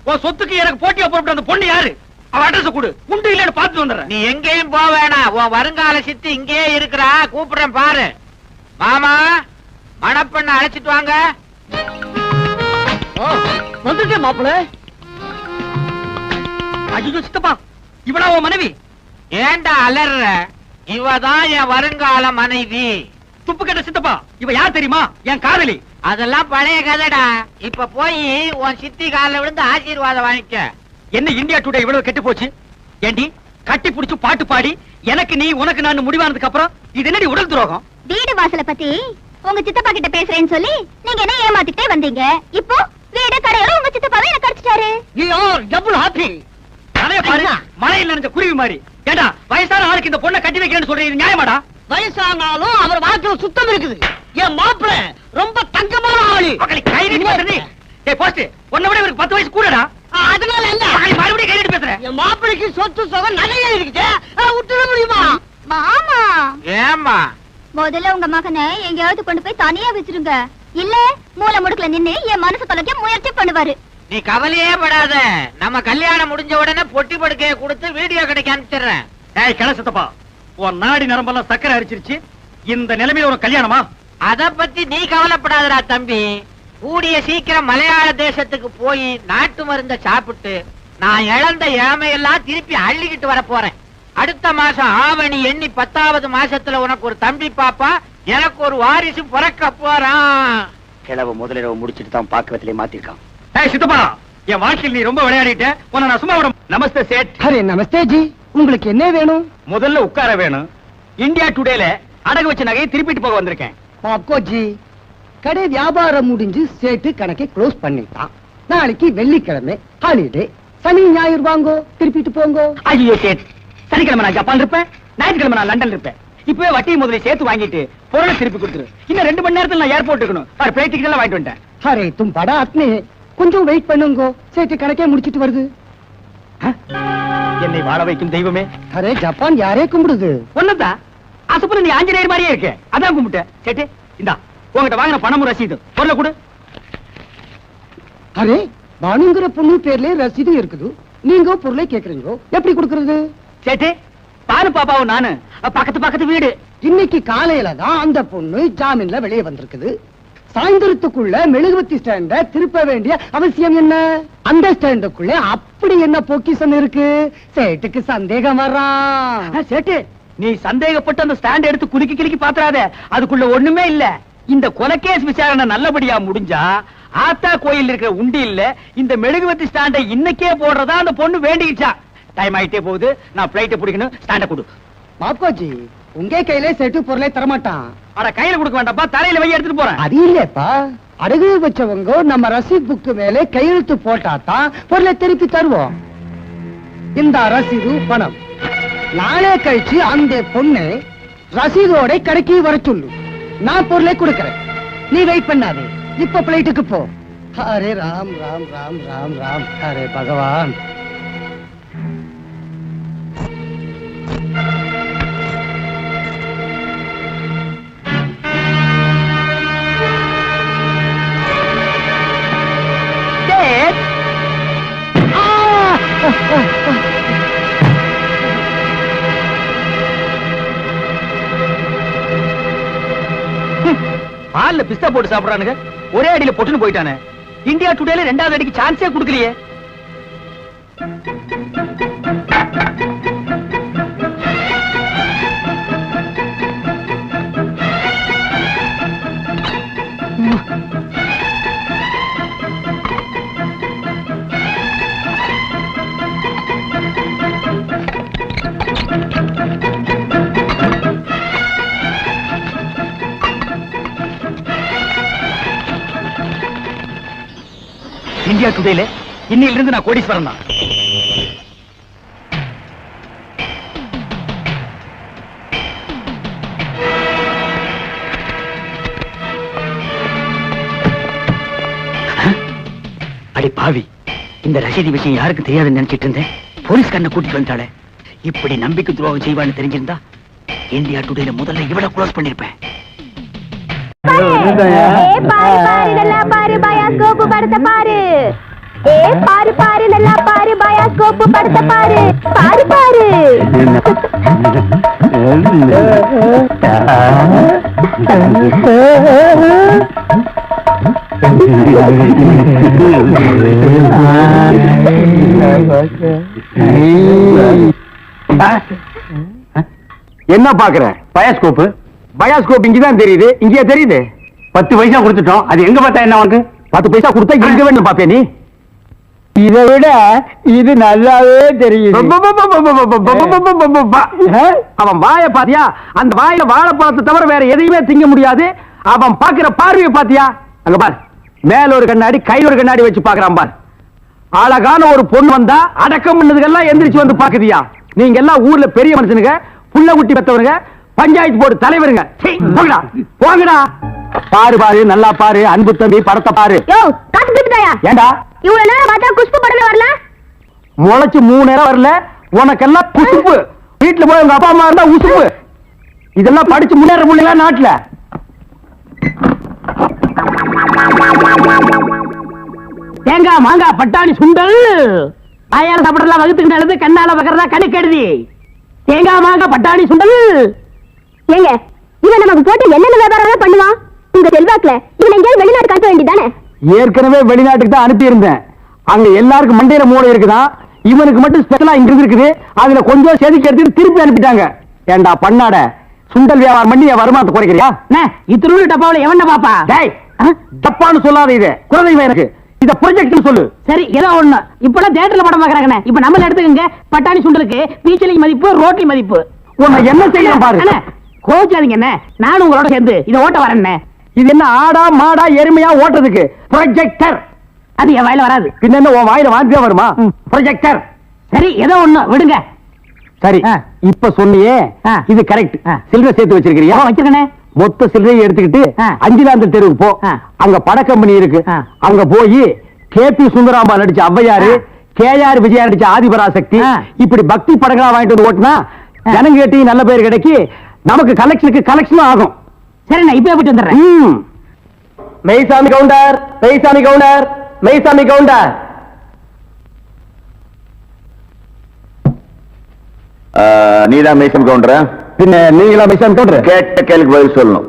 உன் சொத்துக்கு எனக்கு போட்டியா போட்டு அந்த பொண்ணு யாரு? அவ அட்ரஸ் கொடு, உண்டு இல்லன்னு பார்த்து வந்துடுறேன். நீ எங்கேயும் போக வேணாம். உன் வருங்கால சித்தி இங்கேயே இருக்கிறா. கூப்பிடுறேன் பாரு. மாமா, மணப்பெண்ண அழைச்சிட்டு வாங்க. வந்துட்டேன் மாப்பிள்ள. ஐயோ சித்தப்பா, இவளா உன் மனைவி? ஏண்டா அலற? இவதான் என் வருங்கால மனைவி. துப்பு கட்ட சித்தப்பா, இவ யார் தெரியுமா? என் காதலி. அதெல்லாம் பழைய கதைடா. இப்ப போய் உன் சித்தி கால விழுந்து ஆசீர்வாதம் வாங்கிக்க. என்ன இந்தியா டுடே இவ்வளவு கெட்டு போச்சு? ஏண்டி கட்டி புடிச்சு பாட்டு பாடி எனக்கு நீ உனக்கு நான் முடிவானதுக்கு அப்புறம் இது என்னடி உடல் துரோகம்? வீடு வாசல பத்தி உங்க சித்தப்பா கிட்ட பேசுறேன்னு சொல்லி நீங்க என்ன ஏமாத்திட்டே வந்தீங்க. இப்போ வீடு கடையோட உங்க சித்தப்பாவே என்ன கடிச்சிட்டாரு. Double happy. அதைய பாரு, மழையில் நனைஞ்ச குருவி மாதிரி. ஏண்டா வயசான ஆளுக்கு இந்த பொண்ணை கட்டி வைக்கிறேன்னு சொல்றீங்க, நியாயமாடா? வயசானாலும் அவர் வாழ்க்கையில சுத்தம் இருக்குது. என் மாப்பிள்ள ரொம்ப தங்கமான ஆளு. கை நீட்டி பேசுறீ? டேய் போஸ்ட், உன்னை விட இவருக்கு 10 வயசு கூடடா. அதனால என்ன? மறுபடியும் கை நீட்டி பேசுறேன். என் மாப்பிளைக்கு சொத்து சுகம் நிறைய இருக்குது. விட்டுட முடியுமா? மாமா, ஏமா முதல்ல உங்க மகனை எங்கேயாவது கொண்டு போய் தனியா வச்சிருங்க. இல்ல மூல முடுக்குல நின்னு என் மனசு தொலைக்க முயற்சி பண்ணுவாரு. நீ கவலையே படாத. நம்ம கல்யாணம் முடிஞ்ச உடனே பொட்டி படுக்கையை கொடுத்து வீடியோ கிடைக்க அனுப்பிச்சிடுறேன். டேய் கிளசத்தப்பா, உன் நாடி நரம்பெல்லாம் சக்கரை அரிச்சிருச்சு. இந்த நிலைமையில ஒரு கல்யாணமா? அத பத்தி நீ கவலைப்படாதடா தம்பி. கூடிய சீக்கிரம் மலையாள தேசத்துக்கு போய் நாட்டு மருந்த சாப்பிட்டு நான் இழந்த இளமையெல்லாம் திருப்பி அள்ளிக்கிட்டு வர போறேன். அடுத்த மாசம் ஆவணி எண்ணி 10வது மாசத்துல உனக்கு ஒரு தம்பி பாப்பா, எனக்கு ஒரு வாரிசு பிறக்க போறான். கிழவ முதலிரவு முடிச்சிட்டு தான் பாக்குறதுல மாத்திருக்கான். ஏய் சித்தப்பா, என் வாழ்க்கையில் நீ ரொம்ப விளையாடிட்ட. உன்னை நான் சும்மா விட. நமஸ்தே சேட். அரே நமஸ்தே ஜி, உங்களுக்கு என்ன வேணும்? முதல்ல உட்கார வேணும். இந்தியா டுடேல அடகு வச்ச நகையை திருப்பிட்டு போக வந்திருக்கேன். பாப்கோ ஜி, கடை வியாபாரம் முடிஞ்சு சேட்டு கணக்கை க்ளோஸ் பண்ணிட்டான். நாளைக்கு வெள்ளிக்கிழமை ஹாலிடே. சனி ஞாயிறு வாங்கோ, திருப்பிட்டு போங்கோ. ஐயோ சேட், சனிக்கிழமை நான் ஜப்பான் இருப்பேன், ஞாயிற்றுக்கிழமை நான் லண்டன் இருப்பேன். இப்பவே வட்டி முதலை சேர்த்து வாங்கிட்டு பொருளை திருப்பி கொடுத்துரு. இன்னும் 2 மணி நேரத்தில் நான் ஏர்போர்ட் இருக்கணும். பிளைட் டிக்கெட் எல்லாம் வாங்கிட்டு வந்துட்டேன். அரே தும் படா அத்னே, கொஞ்சம் வெயிட் பண்ணுங்கோ. சேட்டு கணக்கே முடிச்சிட்டு வருது. என்னை வாழ வைக்கும் தெய்வமே. அரே ஜப்பான் யாரே கும்பிடுது? ஒன்னதா அசுப்புல நீ ஆஞ்சநேயர் மாதிரியே இருக்க, அதான் கும்பிட்டேன். சேட்டு இந்தா உங்ககிட்ட வாங்கின பணமும் ரசீது, பொருளை கொடு. அரே பானுங்கிற பொண்ணு பேர்ல ரசீது இருக்குது, நீங்க பொருளை கேக்குறீங்க, எப்படி கொடுக்கறது? சேட்டு பானு பாப்பாவும் நானு பக்கத்து பக்கத்து வீடு. இன்னைக்கு காலையில தான் அந்த பொண்ணு ஜாமீன்ல வெளியே வந்திருக்குது. சாயந்தரத்துக்குள்ள மெழுகுவத்தி ஸ்டாண்ட திருப்ப வேண்டிய அவசியம் என்ன? அந்த ஸ்டாண்டுக்குள்ள அப்படி என்ன பொக்கிஷம் இருக்கு? சேட்டுக்கு சந்தேகம் வர்றான். சேட்டு நீ சந்தேகப்பட்டு அந்த ஸ்டாண்ட் எடுத்து குலுக்கி கிலுக்கி பாத்துறாத, அதுக்குள்ள ஒண்ணுமே இல்ல. இந்த கொலைகேஸ் விசாரணை நல்லபடியா முடிஞ்சா ஆத்தா கோயில் இருக்கிற உண்டி இல்ல இந்த மெழுகுவத்தி ஸ்டாண்டை இன்னைக்கே போடுறதா அந்த பொண்ணு வேண்டிக்கிச்சா. டைம் ஆயிட்டே போகுது, நான் பிளைட்டை பிடிக்கணும். ஸ்டாண்ட கொடு. மாப்கோஜி, உங்க கையில சேட்டு பொருளை தரமாட்டான். அட கையில கொடுக்க வேண்டாப்பா, தரையில வை எடுத்துட்டு போறேன். அது இல்லப்பா, அடகு வச்சவங்க நம்ம ரசீது புக்கு மேல கையெழுத்து போட்டாதான் பொருளை திருப்பி தருவோம். இந்த ரசீது பணம் நாளே கழிச்சு அந்த பொண்ணு ரசீதோட கடைக்கு வர சொல்லு. நான் பொருளை கொடுக்கறேன், நீ வெயிட் பண்ணாதே. இப்ப பிளைட்டுக்கு போ. அரே ராம் ராம் ராம் ராம் ராம், அரே பகவான். பால்ல பிஸ்தா போட்டு சாப்பிடுறானுங்க, ஒரே அடியில பொட்டுன்னு போயிட்டானே. இந்தியா டுடேல 2வது அடிக்கு சான்ஸே கொடுக்கலையே. இந்தியா டுடேல இன்னையில இருந்து நான் கோடீஸ்வரன் தான். அடி பாவி, இந்த ரசீதி விஷயம் யாருக்கு தெரியாதுன்னு நினைச்சிட்டு இருந்தேன். போலீஸ் கண்ணை கூட்டிட்டு வந்தாளே. இப்படி நம்பிக்கை துரோகம் செய்வான்னு தெரிஞ்சிருந்தா இந்தியா டுடேல முதல்ல இவ்வளவு க்ளோஸ் பண்ணிருப்பேன். பாரு பயாஸ்கோப்பு படத்தை பாரு. பாரு பாரு நல்லா பாரு பயாஸ்கோப்பு படத்தை பாரு. பாரு பாரு. என்ன பாக்குற? பயாஸ்கோப். பயாஸ்கோப் இங்கதான் தெரியுது. இங்கேயே தெரியுது. 10 பைசா கொடுத்துட்டோம். அது எங்க பார்த்தா என்ன உனக்கு? 10 பைசா கொடுத்தா எங்க வேணும் பாப்பே நீ? இதை விட இது நல்லாவே தெரியுது. அவன் வாய பாத்தியா? அந்த வாயில வாழைப்பழத்தை தவிர வேற எதையுமே திங்க முடியாது. அவன் பாக்குற பார்வையை பாத்தியா? அங்க பாரு, மேல ஒரு கண்ணாடி, கையில ஒரு கண்ணாடி வச்சு பாக்குறான் பாரு. அழகான ஒரு பொண்ணு வந்தா அடக்கம் பண்ணதுக்கெல்லாம் எந்திரிச்சு வந்து பாக்குதியா? நீங்க எல்லாம் ஊர்ல பெரிய மனுஷனுங்க, புள்ள குட்டி பெத்தவருங்க, பஞ்சாயத்து போர்டு தலைவருங்க. போங்கடா போங்கடா. பாரு பாரு, நல்லா பாரு, அன்பு தம்பி படத்தை பாரு. ஏண்டா இவ்வளவு நேரம் பார்த்தா குஷ்பு படமே வரல? முளைச்சு 3 நேரம் வரல. உனக்கெல்லாம் குசுப்பு. வீட்டுல போய் உங்க அப்பா அம்மா இருந்தா உசுப்பு. இதெல்லாம் படிச்சு முன்னேற முடியல நாட்டுல. தேங்காய் மாங்காய் பட்டாணி சுண்டல் வாயால சாப்பிடலாம், வகுத்துக்கு நல்லது, கண்ணால பக்கறதா கணக்கு எழுதி. தேங்காய் மாங்காய் பட்டாணி சுண்டல். ஏங்க, இவன் நமக்கு போட்டு என்னென்ன வியாபாரம் பண்ணுவான்? உங்க செல்வாக்குல இவன் எங்கேயாவது வெளிநாடு காட்ட வேண்டியதானே? ஏற்கனவே வெளிநாட்டுக்கு தான் அனுப்பி இருந்தேன். அங்க எல்லாருக்கும் மண்டையில மூளை இருக்குதான், இவனுக்கு மட்டும் ஸ்பெஷலா இங்க இருக்குது. அதுல கொஞ்சம் செதுக்கி எடுத்து திருப்பி அனுப்பிட்டாங்க. ஏண்டா பண்ணாட, சுண்டல் வியாபாரம் பண்ணி என் வருமானத்தை குறைக்கிறியா? இத்திரு டப்பாவில எவன பாப்பா? தப்பான்னு சொல்லாத. இது குழந்தைங்க எனக்கு இத ப்ரொஜெக்ட் சொல்லு. சரி, ஏதோ ஒண்ணு. இப்பெல்லாம் தியேட்டர்ல படம் பாக்குறாங்க. இப்ப நம்மள எடுத்துக்கங்க. பட்டாணி சுண்டலுக்கு பீச்சலி மதிப்பு, ரோட்டி மதிப்பு. உன்னை என்ன செய்யணும் பாரு. கோச்சாதீங்க என்ன, நானும் உங்களோட சேர்ந்து இதை ஓட்ட வரேன். இது என்ன ஆடா மாடா எருமையா ஓட்டுறதுக்கு? ப்ரொஜெக்டர். அது என் வாயில வராது. பின்ன என்ன உன் வாயில வாந்தியா வருமா? ப்ரொஜெக்டர். சரி, ஏதோ ஒண்ணு விடுங்க. சரி, இப்ப சொன்னியே இது கரெக்ட். சில்லறை சேர்த்து வச்சிருக்கிறியா? வச்சிருக்கேன். மொத்த சில்லறையை எடுத்துக்கிட்டு அஞ்சிலாந்தல் தெருவுக்கு போ. அங்க பட கம்பெனி இருக்கு. அங்க போய் கேபி சுந்தராம்பா நடிச்ச ஔவையாரு, கேஆர் விஜயா நடிச்ச ஆதிபராசக்தி, இப்படி பக்தி படங்களா வாங்கிட்டு வந்து ஓட்டுனா ஜனங்க கேட்டி நல்ல பேர் கிடைக்கி நமக்கு கலெக்ஷனும் ஆகும். சரி, நான் இப்ப போயிட்டு வந்துடுறேன். மெய்சாமி கவுண்டர், மெய்சாமி கவுண்டர், மெய்சாமி கவுண்டர். நீதான் மெய்சாமி கவுண்டரா? பின்ன நீங்களா மெய்சாமி கவுண்டர்? கேட்ட கேள்விக்கு பதில் சொல்லணும்.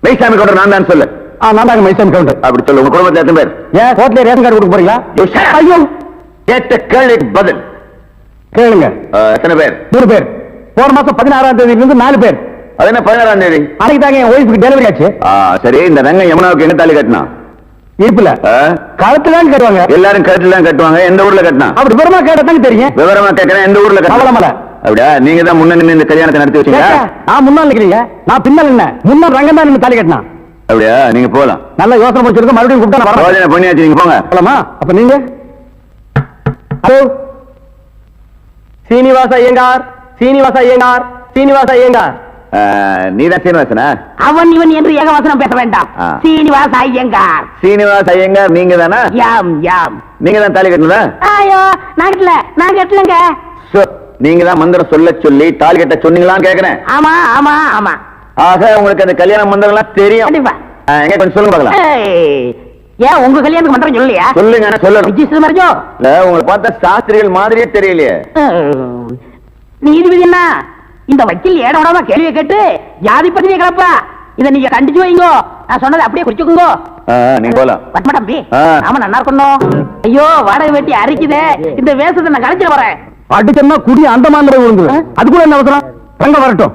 மெய்சாமி கவுண்டர் நான் தான் சொல்லு. நான் தாங்க மெய்சாமி கவுண்டர். அப்படி சொல்லு. உங்க குடும்பத்துல எத்தனை பேர்? ஏன் கோட்ல ரேஷன் கார்டு கொடுக்க போறீங்களா? ஐயோ, கேட்ட கேள்விக்கு பதில் கேளுங்க. எத்தனை பேர்? 3 பேர். போன மாசம் 16ஆம் தேதியில இருந்து 4 பேர். அது என்ன 16ஆம் தேதி? அன்னைக்கு தாங்க என் ஒய்ஃபுக்கு டெலிவரி ஆச்சு. சரி, இந்த ரங்க யமுனாவுக்கு என்ன தாலி கட்டினா? இருப்புல கழுத்துல தான் கட்டுவாங்க. எல்லாரும் கழுத்துல தான் கட்டுவாங்க. எந்த ஊர்ல கட்டினா? அப்படி விவரமா கேட்டதாங்க தெரியும். விவரமா கேட்கிறேன். எந்த ஊர்ல கட்டினா? அப்படியா? நீங்க தான் முன்ன நின்று இந்த கல்யாணத்தை நடத்தி வச்சீங்க. நான் முன்னாள் நிக்கிறீங்க, நான் பின்னால் என்ன? முன்னாள் ரங்கம் தான் நின்று தாலி கட்டினா. அப்படியா? நீங்க போலாம். நல்ல யோசனை முடிச்சிருக்க. மறுபடியும் கூப்பிட்டா யோசனை பண்ணியாச்சு. நீங்க போங்க. போலாமா? அப்ப நீங்க ஹலோ, சீனிவாச ஐயங்கார், சீனிவாச ஐயங்கார், சீனிவாச ஐயங்கார். நீதான் சீனிவாசனா? அவன் இவன் என்று ஏகவசனம் பேச வேண்டாம். சீனிவாச ஐயங்கார். சீனிவாச ஐயங்கார் நீங்க தானா? யாம் யாம். நீங்க தான் தாலி கட்டினதா? ஐயோ, நான் கட்டலங்க. நீங்க தான் மந்திரம் சொல்ல சொல்லி தாலி கட்ட சொன்னீங்களான்னு கேக்குறேன். ஆமா ஆமா ஆமா. ஆக உங்களுக்கு அந்த கல்யாண மந்திரம் எல்லாம் தெரியும். கண்டிப்பா. எங்க கொஞ்சம் சொல்லுங்க பார்க்கலாம். ஏன் உங்க கல்யாணத்துக்கு மந்திரம் சொல்லலையா? சொல்லுங்க. சொல்லணும். மறைஞ்சோ உங்களை பார்த்தா சாஸ்திரிகள் மாதிரியே தெரியலையே. நீதிபதி என்ன இந்த வக்கீல் ஏட விடாம கேள்வியை கேட்டு ஜாதி பத்திரிகை கிளப்பா. இதை நீங்க கண்டிச்சு வைங்க. நான் சொன்னதை அப்படியே குறிச்சுக்குங்க. நீங்க போலாம். பத்மா தம்பி, ஆமா நல்லா இருக்கணும். ஐயோ, வாடகை வெட்டி அரிக்குதே. இந்த வேஷத்தை நான் கழிச்சிட்டு வரேன். அடிச்சோம்னா குடி அந்த மாதிரி விழுந்து. அது கூட என்ன அவசரம்? ரங்க வரட்டும்.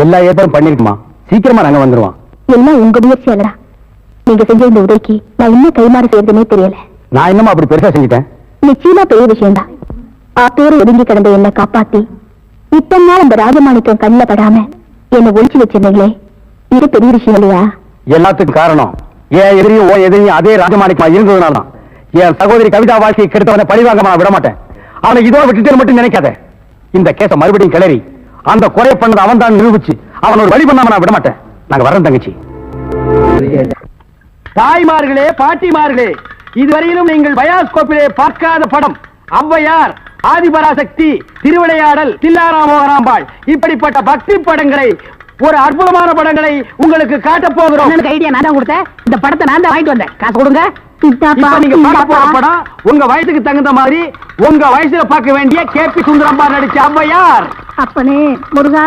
எல்லா ஏற்பாடும் பண்ணிருக்குமா? சீக்கிரமா ரங்க வந்துருவான். எல்லாம் உங்க முயற்சி அல்லடா. நீங்க செஞ்ச இந்த உதவிக்கு நான் இன்னும் கைமாறு செய்யறதுனே தெரியல. நான் என்னமா அப்படி பெருசா செஞ்சுட்டேன்? நிச்சயமா பெரிய விஷயம்தான். ஆத்தோடு ஒதுங்கி கிடந்த என்னை காப்பாத்தி இத்தனை நாள் இந்த ராஜமாணிக்கம் கண்ணில படாம என்னை ஒழிச்சு வச்சிருந்தீங்களே, இது பெரிய விஷயம் இல்லையா? எல்லாத்துக்கும் காரணம் ஏன் எதிரியும் ஓ எதிரியும் அதே ராஜமாணிக்கமா இருந்ததுனால. என் சகோதரி கவிதா வாழ்க்கையை கெடுத்தவனை பழிவாங்க நான் விட மாட்டேன். அவனை இதோட விட்டுட்டு மட்டும் நினைக்காத. இந்த கேஸ மறுபடியும் கிளறி அந்த குறை பண்ணது அவன் தான் நிரூபிச்சு அவன் ஒரு வழி பண்ணாம நான் விட மாட்டேன். நாங்க வரேன் தங்கச்சி. தாய்மார்களே, பாட்டிமார்களே, இதுவரையிலும் நீங்கள் பயாஸ்கோப்பிலே பார்க்காத படம் ஔவையார், ஆதிபராசக்தி, திருவிளையாடல், தில்லாராமோகராம்பாள், இப்படிப்பட்ட பக்தி படங்களை, ஒரு அற்புதமான படங்களை உங்களுக்கு காட்ட போகிறோம். ஐடியா நான் தான் கொடுத்தேன். இந்த படத்தை நான் தான் வாங்கிட்டு வந்தேன். காசு கொடுங்க. நீங்க பார்க்க போற படம் உங்க வயசுக்கு தகுந்த மாதிரி உங்க வயசுல பார்க்க வேண்டிய கேபி சுந்தரம்பா நடிச்ச ஔவையார். அப்பனே முருகா,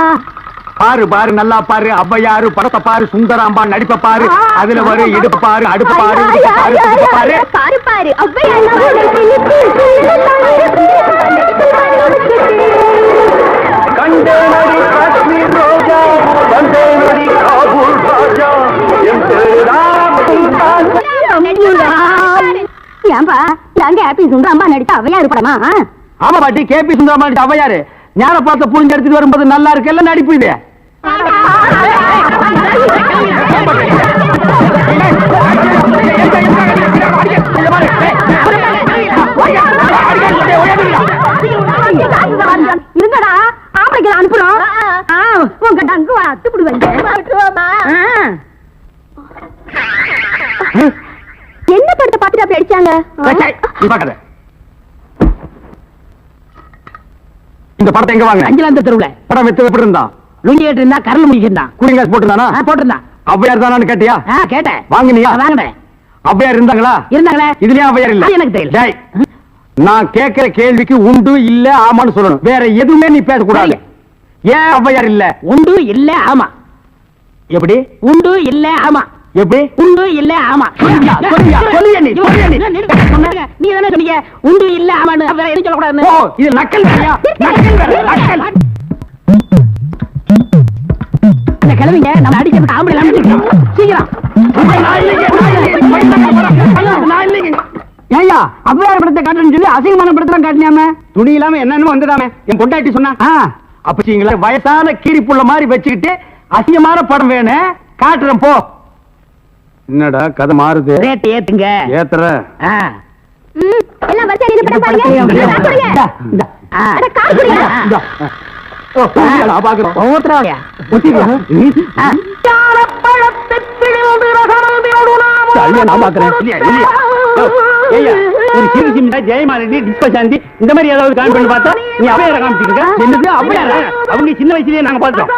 பாரு பாரு நல்லா பாரு, ஔவையாரு படத்தை பாரு, சுந்தராம்பா நடிப்ப பாரு, அதுல வரு இடுப்பு பாரு, அடுப்பு பாரு, இடுப்பு பாரு, இடுப்பு பாரு. பாரு பாரு கண்டேனடி காஷ்மீர் ரோஜா, கண்டேனடி காபூல் ராஜா, என் பேராம் சுல்தான். ஏன்பா நாங்க ஹாப்பி சுந்தராம்பா நடித்த ஔவையாரு படமா? ஆமா பாட்டி, கேபி சுந்தராம்பா நடித்த ஔவையாரு ஞான பார்த்த புரிஞ்சு எடுத்துட்டு வரும்போது நல்லா இருக்குல்ல நடிப்பு இது. இருங்கடா, ஆம்பளைக்கு அனுப்புறோம். உங்க டங்கு அத்துப்பிடுவேன். என்ன படத்தை பார்த்துட்டு அப்படி அடிச்சாங்க? இந்த படத்தை எங்க வாங்க? அஞ்சலாந்த தெருவுல படம் வித்து எப்படி இருந்தா? லுங்கி ஏட்டு இருந்தா கரல் முடிக்கின்றான். Cooling glass போட்டுருந்தானா? போட்டிருந்தான். ஔவையார் தானான்னு கேட்டியா? கேட்டேன். வாங்கினியா? வாங்கினேன். ஔவையார் இருந்தாங்களா? இருந்தாங்களே. இதுலயும் ஔவையார் இல்ல. எனக்கு தெரியல. டேய், நான் கேட்கிற கேள்விக்கு உண்டு இல்ல ஆமான்னு சொல்லணும், வேற எதுவுமே நீ பேசக்கூடாது. ஏன் ஔவையார் இல்ல? உண்டு இல்ல ஆமா. எப்படி? உண்டு இல்ல ஆமா. எப்படி? உண்டு இல்ல ஆமா. நீ தானே சொன்னீங்க உண்டு இல்ல ஆமான்னு, வேற எதுவும் சொல்லக்கூடாது. ஓ, இது நக்கல் வேறையா? நக்கல் வேற, நக்கல். இந்த கிழவிங்க நம்ம அடிக்கிறதுக்கு ஆம்பளை அமைச்சிருக்கோம். சீக்கிரம். ஏய்யா, ஔவையார் படத்தை காட்டுன்னு சொல்லி அசிங்கமான படத்தெல்லாம் காட்டினாம, துணி இல்லாம என்னன்னு வந்துடாம என் பொண்டாட்டி சொன்னா. அப்பீங்களா, வயசான கீரி புள்ள மாதிரி வச்சுக்கிட்டு அசிங்கமான படம் வேணும் காட்டுறேன் போ. என்னடா கதை மாறுது? ரேட் ஏத்துங்க. ஏத்துற எல்லாம் வரிசையா நின்னு படம் பாருங்க. அட கார் குடிங்க. ஜெயமாலினி டிஸ்பசாந்தி இந்த மாதிரி ஏதாவது காமி பண்ணி பார்த்தா நீ அவையார காமிச்சிட்டு இருக்க. என்னது அவையார? அவங்க சின்ன வயசுலயே நாங்க பார்த்தோம்.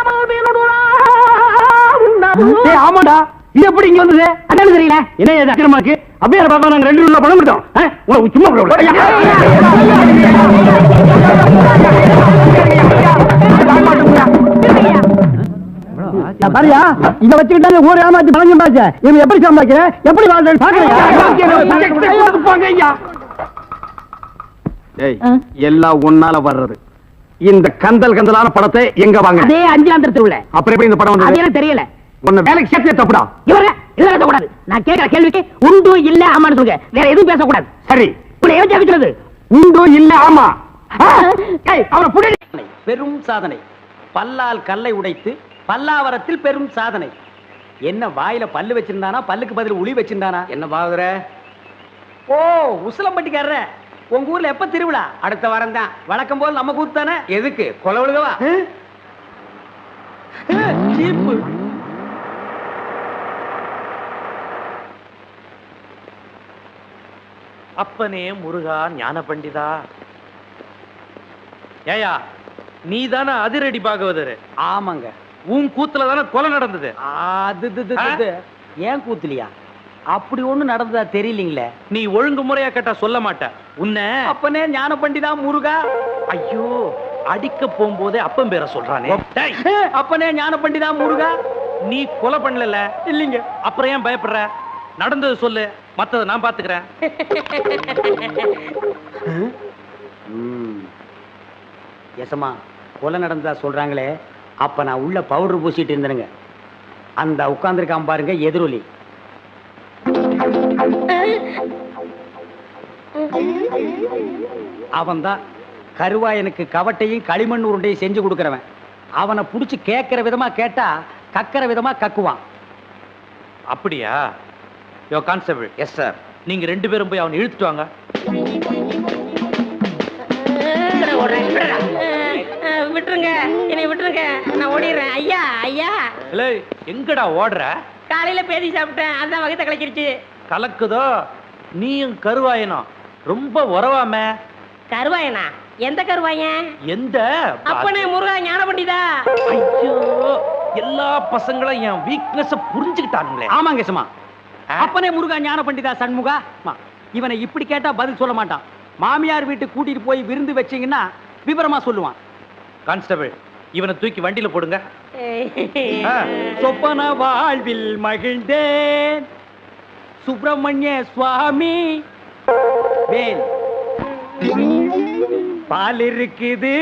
ஆமாடா, இது எப்படி இங்க வந்தது? அதான் தெரியல. என்ன இது அக்கிரமாக்கு? அவையார பார்த்தா நாங்க 2 ரூபா பணம் கொடுத்தோம். உங்களுக்கு சும்மா பாரியா, இத வச்சுக்கிட்டாலே ஊர் ஏமாத்தி பணம் சம்பாதிச்ச. இவன் எப்படி சம்பாதிக்கிற, எப்படி வாழ்றேன்னு பாக்கலையா? எல்லாம் ஒன்னால வர்றது. இந்த கந்தல் கந்தலான படத்தை எங்க வாங்க? அதே அஞ்சாந்தர் தெருவுல. அப்புறம் எப்படி இந்த படம் வந்தது? அது எனக்கு தெரியல. உன்னை வேலைக்கு சேர்த்தே தப்புடா. இவரே இதெல்லாம் பேசக்கூடாது. நான் கேட்கிற கேள்விக்கு உண்டு இல்ல ஆமான்னு சொல்லுங்க, வேற எதுவும் பேசக்கூடாது. சரி, இப்படி எவன் ஜெயிக்கிறது? உண்டு இல்ல ஆமா. அவரை புடி. பெரும் சாதனை. பல்லால் கல்லை உடைத்து பல்லாவரத்தில் பெரும் சாதனை. என்ன வாயில பல்லு வச்சிருந்தானா, பல்லுக்கு பதில் உளி வச்சிருந்தானா? என்ன பாக்குற? ஓ, உசிலம்பட்டிக்காரர. உங்க ஊர்ல எப்ப திருவிழா? அடுத்த வாரம் தான். வழக்கம் போல் நம்ம கூத்து தானே. எதுக்கு? கொலை விழுகவா? சீப்பு. அப்பனே முருகா ஞான பண்டிதா. ஏயா, நீ தானே அதிரடி பாகவதர்? ஆமாங்க. உன் கூத்துல தானே கொலை நடந்தது. அது ஏன் கூத்துலியா? அப்படி ஒண்ணு நடந்ததா தெரியலீங்களே. நீ ஒழுங்கு முறையா கேட்டா சொல்ல மாட்ட. உன்னை அப்பனே ஞான பண்டிதா முருகா. ஐயோ, அடிக்க போகும்போதே அப்பன் பேரை சொல்றானே. அப்பனே ஞான பண்டிதா முருகா. நீ கொலை பண்ணல இல்லீங்க. அப்புறம் ஏன் பயப்படுற? நடந்தது சொல்லு, மத்தத நான் பாத்துக்கிறேன். எசமா, கொலை நடந்ததா சொல்றாங்களே, அப்ப நான் உள்ள பவுடர் பூசிட்டு இருந்தேனுங்க. அந்த உட்கார்ந்துருக்கான் பாருங்க எதிரொலி. அவன் தான் கருவாயனுக்கு கவட்டையும் களிமண் உருண்டையும் செஞ்சு கொடுக்கறவன். அவனை புடிச்சு கேட்கிற விதமா கேட்டா கக்கிற விதமா கக்குவான். அப்படியா? யோ கான்ஸ்டபிள். Yes sir. நீங்க 2 பேரும் போய் அவனை இழுத்துட்டு வாங்க. விட்டுருங்க, என்னை விட்டுருங்க, நான் ஓடிடுறேன். ஐயா ஐயா. இல்ல, எங்கடா ஓடுற? காலையில பேதி சாப்பிட்டேன், அதான் வகத்தை கலக்கிருச்சு. கலக்குதோ? நீயும் கருவாயனும் ரொம்ப உறவாம. கருவாயனா? எந்த கருவாயன்? எந்த? அப்பனே முருகா ஞான பண்டிதா. ஐயோ, எல்லா பசங்களும் என் வீக்னஸ் புரிஞ்சுக்கிட்டானுங்களே. ஆமாங்க சும்மா. அப்பனே முருகா ஞான பண்டிதா சண்முகா. இவனை இப்படி கேட்டா பதில் சொல்ல மாட்டான். மாமியார் வீட்டுக்கு கூட்டிட்டு போய் விருந்து வச்சீங்கன்னா விவரமா சொல்லுவான். கான்ஸ்டபிள், இவனை தூக்கி வண்டியில போடுங்க. சொப்பன வாழ்வில் மகிழ்ந்தேன் சுப்பிரமணிய சுவாமி. வேல் பால் இருக்குது,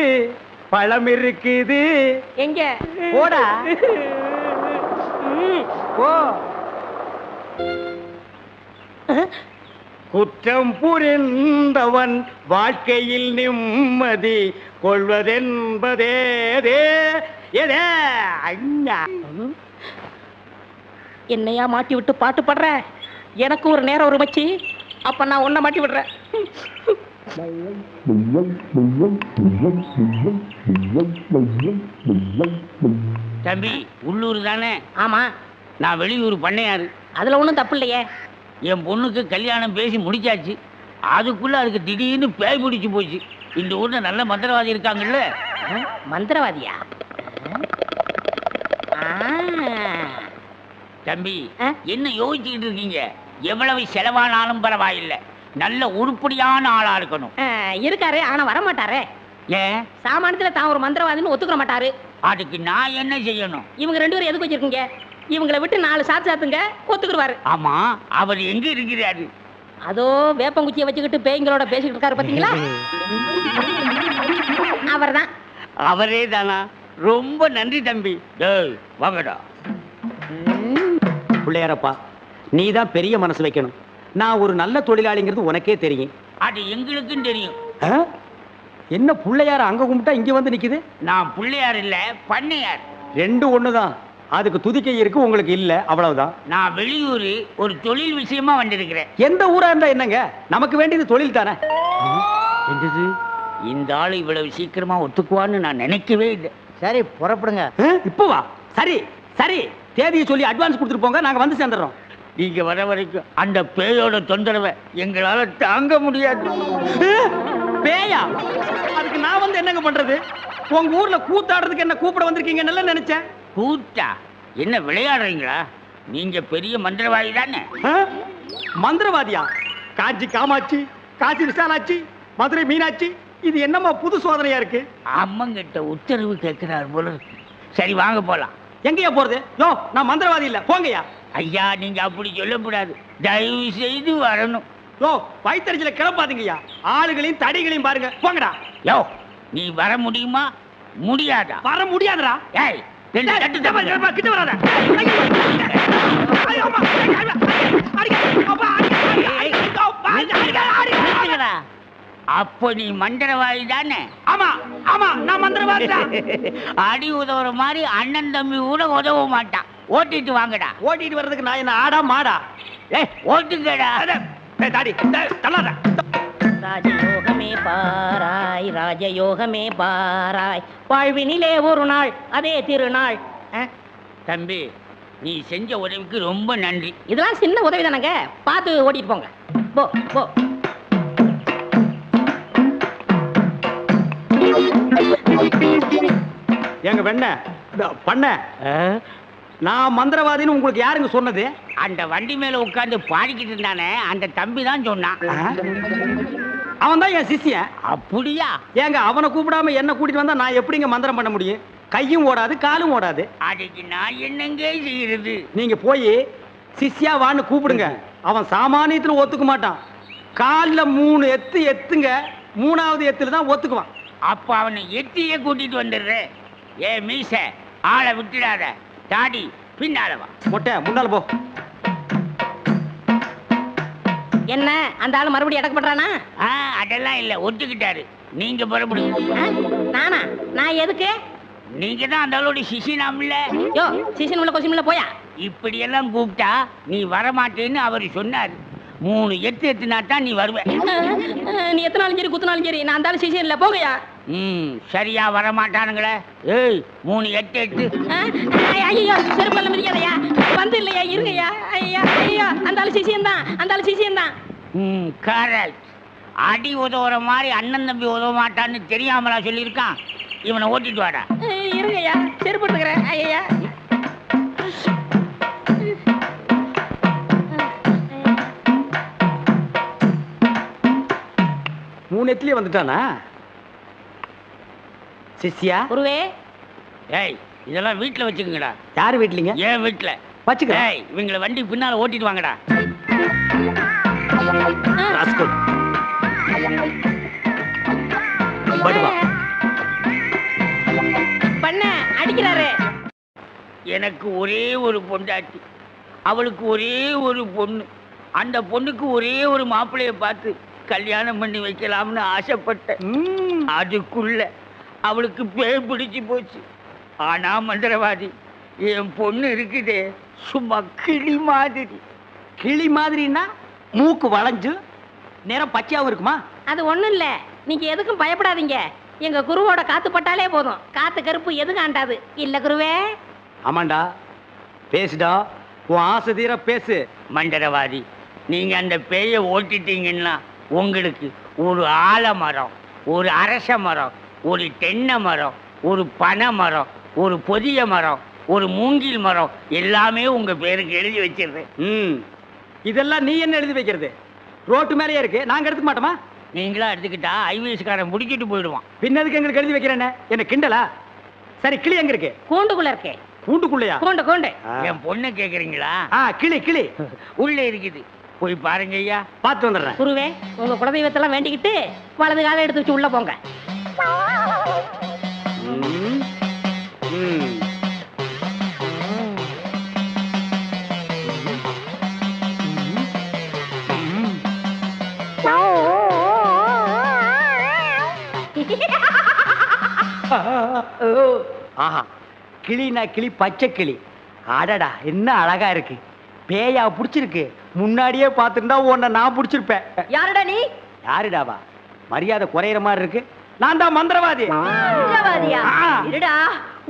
பழம் இருக்குது. எங்க போடா போ. குற்றம் புரிந்தவன் வாழ்க்கையில் நிம்மதி கொள்வதென்பதே என்னையா மாட்டி விட்டு பாட்டு பாடுற? எனக்கு ஒரு நேரம் ஒரு மச்சி, அப்ப நான் உன்னை மாட்டி விடுறேன். தம்பி உள்ளூர் தானே? ஆமா. நான் வெளியூர் பண்ணையாரு. அதுல ஒண்ணும் தப்பு இல்லையே. என் பொண்ணுக்கு கல்யாணம் பேசி முடிச்சாச்சு. அதுக்குள்ள அதுக்கு திடீர்னு பேய் பிடிச்சு போச்சு. இந்த ஊர்ல நல்ல மந்திரவாதி இருக்காங்கல்ல. மந்திரவாதியா? தம்பி என்ன யோசிச்சுக்கிட்டு இருக்கீங்க? எவ்வளவு செலவானாலும் பரவாயில்லை, நல்ல உருப்படியான ஆளா இருக்கணும். இருக்காரு, ஆனா வர மாட்டாரே. ஏன்? சாமானியத்துல தான் ஒரு மந்திரவாதின்னு ஒத்துக்கிற மாட்டாரு. அதுக்கு நான் என்ன செய்யணும்? இவங்க 2 பேரும் எதுக்கு வச்சிருக்கீங்க? இவங்களை விட்டு 4 சாத்துங்க, ஒத்துக்குருவாரு. ஆமா, அவர் எங்க இருக்கிறாரு? அதோ வேப்பங்குச்சியை வச்சுக்கிட்டு பேய்களோட பேசிக்கிட்டு இருக்காரு, பாத்தீங்களா? அவர்தான். அவரே தானா? ரொம்ப நன்றி தம்பி. வாங்கடா. பிள்ளையாரப்பா, நீ தான் பெரிய மனசு வைக்கணும். நான் ஒரு நல்ல தொழிலாளிங்கிறது உனக்கே தெரியும். அது எங்களுக்கும் தெரியும். என்ன பிள்ளையார அங்க கும்பிட்டா இங்க வந்து நிக்குது? நான் பிள்ளையார் இல்ல, பண்ணையார். 2 ஒண்ணுதான். அதுக்கு துதிக்கை இருக்கு, உங்களுக்கு இல்ல, அவ்வளவுதான். நான் வெளியூர் ஒரு தொழில் விஷயமா வந்திருக்கிறேன். எந்த ஊரா இருந்தா என்னங்க, நமக்கு வேண்டியது தொழில் தானே. என்னது, இந்த ஆளு இவ்வளவு சீக்கிரமா ஒத்துக்குவான்னு நான் நினைக்கவே இல்லை. சரி, புறப்படுங்க. இப்போ வா. சரி சரி, தேதியை சொல்லி அட்வான்ஸ் கொடுத்துட்டு போங்க, நாங்க வந்து சேர்ந்துடுறோம். நீங்க வர வரைக்கும் அந்த பேயோட தொந்தரவை எங்களால தாங்க முடியாது. பேயா? அதுக்கு நான் வந்து என்னங்க பண்றது? உங்க ஊர்ல கூத்தாடுறதுக்கு என்ன கூப்பிட வந்திருக்கீங்கன்னு நினைச்சேன். கூத்தா? என்ன விளையாடுறீங்களா? நீங்க பெரிய மந்திரவாதி தானே? மந்திரவாதியா? காஞ்சி காமாட்சி, காசி விசாலாட்சி, மதுரை மீனாட்சி, இது என்னமா புது சோதனையா இருக்கு? அம்மங்கிட்ட உத்தரவு கேட்கிறார் போல. சரி வாங்க போலாம். எங்கயா போறது? யோ, நான் மந்திரவாதி இல்ல, போங்கயா. ஐயா, நீங்க அப்படி சொல்லக்கூடாது, தயவு செய்து வரணும். யோ, வயிற்றுல கிளப்பாதீங்கய்யா. ஆளுகளையும் தடிகளையும் பாருங்க, போங்கடா. யோ, நீ வர முடியுமா முடியாதா? வர முடியாதுடா. ஏய், கிட்ட வராத. அப்போ நீ மந்திரவாதி தானே? ஆமா ஆமா, நான் மந்திரவாதி தான். அடி உதவுற மாதிரி அண்ணன் தம்பி கூட உதவ மாட்டான். ஓட்டிட்டு வாங்கடா. ஓட்டிட்டு வர்றதுக்கு நான் என்ன ஆடா மாடா? ஓட்டுங்கடா. தாடி தள்ளாத. ராஜயோகமே பாராய், ராஜயோகமே பாராய், வாழ்வினிலே ஒரு நாள் அதே திருநாள். தம்பி, நீ செஞ்ச உதவிக்கு ரொம்ப நன்றி. இதெல்லாம் சின்ன உதவி தானங்க, பார்த்து ஓட்டிட்டு போங்க. போ போ. எங்க வெண்ண பண்ண, நான் மந்திரவாதின்னு உங்களுக்கு யாருங்க சொன்னது? அந்த வண்டி மேல உட்கார்ந்து பாடிக்கிட்டு இருந்தானே, அந்த தம்பி தான் சொன்னான். அவன் தான் என் சிஷ்யன். அப்படியா? ஏங்க, அவனை கூப்பிடாம என்ன கூட்டிட்டு வந்தா நான் எப்படிங்க மந்திரம் பண்ண முடியும்? கையும் ஓடாது, காலும் ஓடாது. அதுக்கு நான் என்னங்க செய்யறது? நீங்க போய் சிஷ்யா வான்னு கூப்பிடுங்க. அவன் சாமானியத்துல ஒத்துக்க மாட்டான். கால்ல 3 எத்து எத்துங்க, 3வது எத்துல தான் ஒத்துக்குவான். அப்ப அவனை எத்தியே கூட்டிட்டு வந்துடுறேன். ஏ மீச, ஆளை விட்டுடாத. தாடி பின்னால வா. மொட்டை முன்னால போ. என்ன, அந்த ஆளு மறுபடியும் அடக்க பண்றானா? அதெல்லாம் இல்ல, ஒத்துக்கிட்டாரு. நீங்க புறப்படுங்க. நானா? நான் எதுக்கு? நீங்க தான் அந்த ஆளோட சிசினாம்ல. யோ, சிசின் உள்ள கொஸ்டின் உள்ள போயா. இப்படி எல்லாம் கூப்பிட்டா நீ வரமாட்டேன்னு அவர் சொன்னார். 3 எத்து எத்துனா தான் நீ வருவ. நீ எத்தனாலும் சரி குத்துனாலும் சரி, நான் அந்த ஆளு சிசின் இல்ல, போங்கயா. சரியா வரமாட்டானுங்களே. ஏய், 3 எட்டு எட்டு. ஐயோ, செருப்பல்ல மிதிக்காதயா. வந்து இல்லையா, இருங்கய்யா. ஐயா ஐயா, அந்த ஆளு சிசியன் தான், அந்த ஆளு சிசியன் தான். கரெக்ட். அடி உதவுற மாதிரி அண்ணன் தம்பி உதவ மாட்டான்னு தெரியாமலா சொல்லியிருக்கான். இவனை ஓட்டிட்டு வாடா. இருங்கய்யா, செருப்பு எடுத்துக்கிறேன். ஐயா, 3 எத்துலயே வந்துட்டானா? சிஷ்யா, குருவே, ஏய் இதெல்லாம் வீட்டுல வச்சுக்கோங்கடா. யாரு வீட்லீங்க? ஏன் வீட்டுல வச்சுக்க. ஏய் இவங்களை வண்டி பின்னால ஓட்டிட்டு வாங்கடா. ராஸ்கல் படுவா பண்ண அடிக்கிறாரு. எனக்கு ஒரே ஒரு பொண்டாட்டி, அவளுக்கு ஒரே ஒரு பொண்ணு. அந்த பொண்ணுக்கு ஒரே ஒரு மாப்பிள்ளைய பார்த்து கல்யாணம் பண்ணி வைக்கலாம்னு ஆசைப்பட்டேன். அதுக்குள்ள அவளுக்கு பேர் பிடிச்சு போச்சு. ஆனா மந்திரவாதி, என் பொண்ணு இருக்குதே சும்மா கிளி மாதிரி. கிளி மாதிரின்னா மூக்கு வளைஞ்சு நேரம் பச்சையாவும் இருக்குமா? அது ஒண்ணும் இல்ல, நீங்க எதுக்கும் பயப்படாதீங்க. எங்க குருவோட காத்து பட்டாலே போதும், காத்து கருப்பு எதுவும் ஆண்டாது. இல்ல குருவே? ஆமாண்டா, பேசுடா, உன் ஆசை தீர பேசு. மந்திரவாதி, நீங்க அந்த பேயை ஓட்டிட்டீங்கன்னா உங்களுக்கு ஒரு ஆலமரம், ஒரு அரச மரம், ஒரு தென்னை மரம், ஒரு பனை மரம், ஒரு பொதிய மரம், ஒரு மூங்கில் மரம் எல்லாமே உங்க பேருக்கு எழுதி வச்சிருக்கேன். இதெல்லாம் நீ என்ன எழுதி வைக்கிறது? ரோட்டு மேலேயே இருக்கு, நாங்க எடுத்துக்க மாட்டோமா? நீங்களா எடுத்துக்கிட்டா ஐவிஎஸ்காரன் முடிக்கிட்டு போயிடுவான். பின்னதுக்கு எங்களுக்கு எழுதி வைக்கிறேன்னு என்ன கிண்டலா? சரி, கிளி எங்க இருக்கு? கூண்டுக்குள்ள இருக்கே. கூண்டுக்குள்ளையா? கூண்டு கூண்டு. என் பொண்ணை கேக்குறீங்களா? கிளி கிளி உள்ள இருக்குது, போய் பாருங்க ஐயா. பார்த்து வந்துடுறேன். குருவே, உங்க குலதெய்வத்தெல்லாம் வேண்டிக்கிட்டு வலது காலை எடுத்து வச்சு உள்ள போங்க. ஆஹா, கிளினா கிளி, பச்சை கிளி. அடடா, என்ன அழகா இருக்கு. பேயா புடிச்சிருக்கு. முன்னாடியே பார்த்துருந்தா உன்னை நான் புடிச்சிருப்பேன். யாருடா நீ? யாருடாவா? மரியாதை குறையிற மாதிரி இருக்கு. நான் தான் மந்திரவாதி. மந்திரவாதியா? இருடா,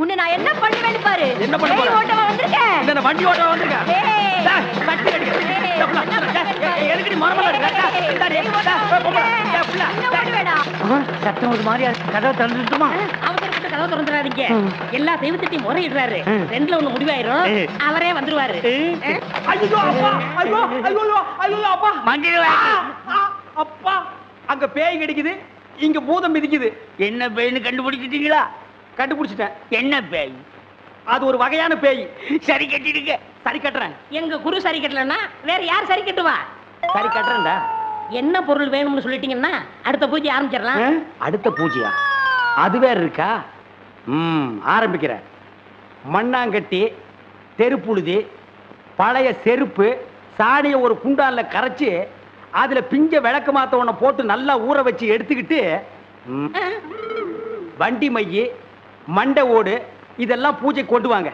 உன்னை நான் என்ன பண்ணுவேன்னு பாரு. என்ன பண்ண போற? ஓட்டவா வந்திருக்கேன். இந்த வண்டி ஓட்டவா வந்திருக்கேன். கட்டி கட்டி எதுக்கு மரமல சத்தம் ஒரு மாதிரியா இருக்கு. கதவை திறந்துட்டுமா? அவசரப்பட்டு கதவை திறந்துடாதீங்க. எல்லா தெய்வத்தையும் முறையிடுறாரு. ரெண்டுல ஒண்ணு முடிவாயிரும், அவரே வந்துருவாரு. அப்பா, அங்க பேய் கிடைக்குது, இங்க பூதம் மிதிக்குது. என்ன பேய்னு கண்டுபிடிச்சிட்டீங்களா? கண்டுபிடிச்சிட்டேன். என்ன பேய்? அது ஒரு வகையான பேய். சரி கட்டிடுங்க. சரி கட்டுறேன். எங்க குரு சரி கட்டலன்னா வேற யார் சரி கட்டுவா? சரி கட்டுறேன்டா. என்ன பொருள் வேணும்னு சொல்லிட்டீங்கன்னா அடுத்த பூஜை ஆரம்பிச்சிடலாம். அடுத்த பூஜையா? அது வேற இருக்கா? ஆரம்பிக்கிறேன். மண்ணாங்கட்டி, தெருப்புழுதி, பழைய செருப்பு, சாணியை ஒரு குண்டான்ல கரைச்சு அதுல பிஞ்ச விளக்கு மாத்த ஒண்ண போட்டு நல்லா ஊற வச்சு எடுத்துக்கிட்டு வண்டி மைய, மண்டை ஓடு இதெல்லாம் பூஜை கொண்டு வாங்க.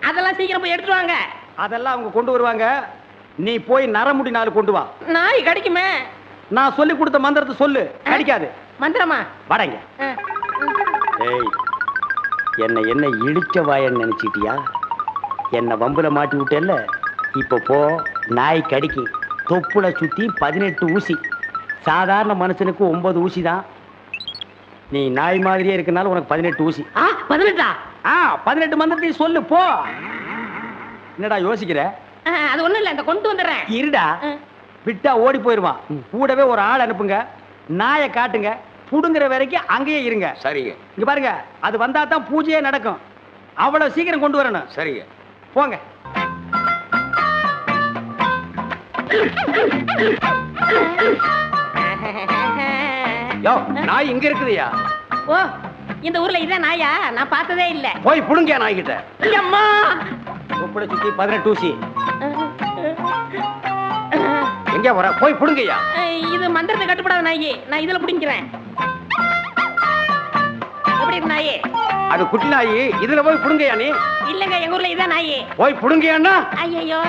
அதெல்லாம் சீக்கிரம் போய் எடுத்துட்டு வாங்க. அதெல்லாம் அவங்க கொண்டு வருவாங்க. நீ போய் நரமுடி நாள் கொண்டு வா. நாய் கடிக்குமே. நான் சொல்லி கொடுத்த மந்திரத்தை சொல்லு. கடிக்காது. மந்திரமா? வடங்க. ஏய், என்ன இடிச்ச வாயன்னு நினைச்சிட்டியா? என்ன வம்புல மாட்டி விட்டேல்ல, இப்ப போ. நாய் கடிக்கு. தொப்புல சுத்தி 18 ஊசி. சாதாரண மனுஷனுக்கு 9 ஊசி தான். நீ நாய் மாதிரியே இருக்கனால உனக்கு 18 ஊசி. 18? 18 மந்திரத்தையும் சொல்லு போ. என்னடா யோசிக்கிற? அது ஒண்ணும் இல்ல, இந்த கொண்டு வந்துடுறேன். இருடா, விட்டா ஓடி போயிருவான். கூடவே ஒரு ஆள் அனுப்புங்க. நாயை காட்டுங்க. புடுங்குற வரைக்கும் அங்கேயே இருங்க. சரிங்க. இங்க பாருங்க, அது வந்தா தான் பூஜையே நடக்கும். அவ்வளவு சீக்கிரம் கொண்டு வரணும். சரிங்க. போங்க. யோ, நாய் இங்க இருக்குதுயா. ஓ, இந்த ஊர்ல இதான் நாயா? நான் பார்த்ததே இல்ல. போய் புடுங்க நாய் கிட்ட. அம்மா, தொப்புல சுத்தி 18 ஊசி. எங்க வர? போய் புடுங்கய்யா. இது மந்திரத்தை கட்டுப்படாத நாயி. நான் இதுல புடிங்கிறேன். எப்படி இருக்கு நாயி? அது குட்டி நாயி. இதுல போய் புடுங்கய்யா நீ. இல்லங்க, எங்க ஊர்ல இதான் நாயி. போய் புடுங்கய்யாண்ணா. ஐயோ,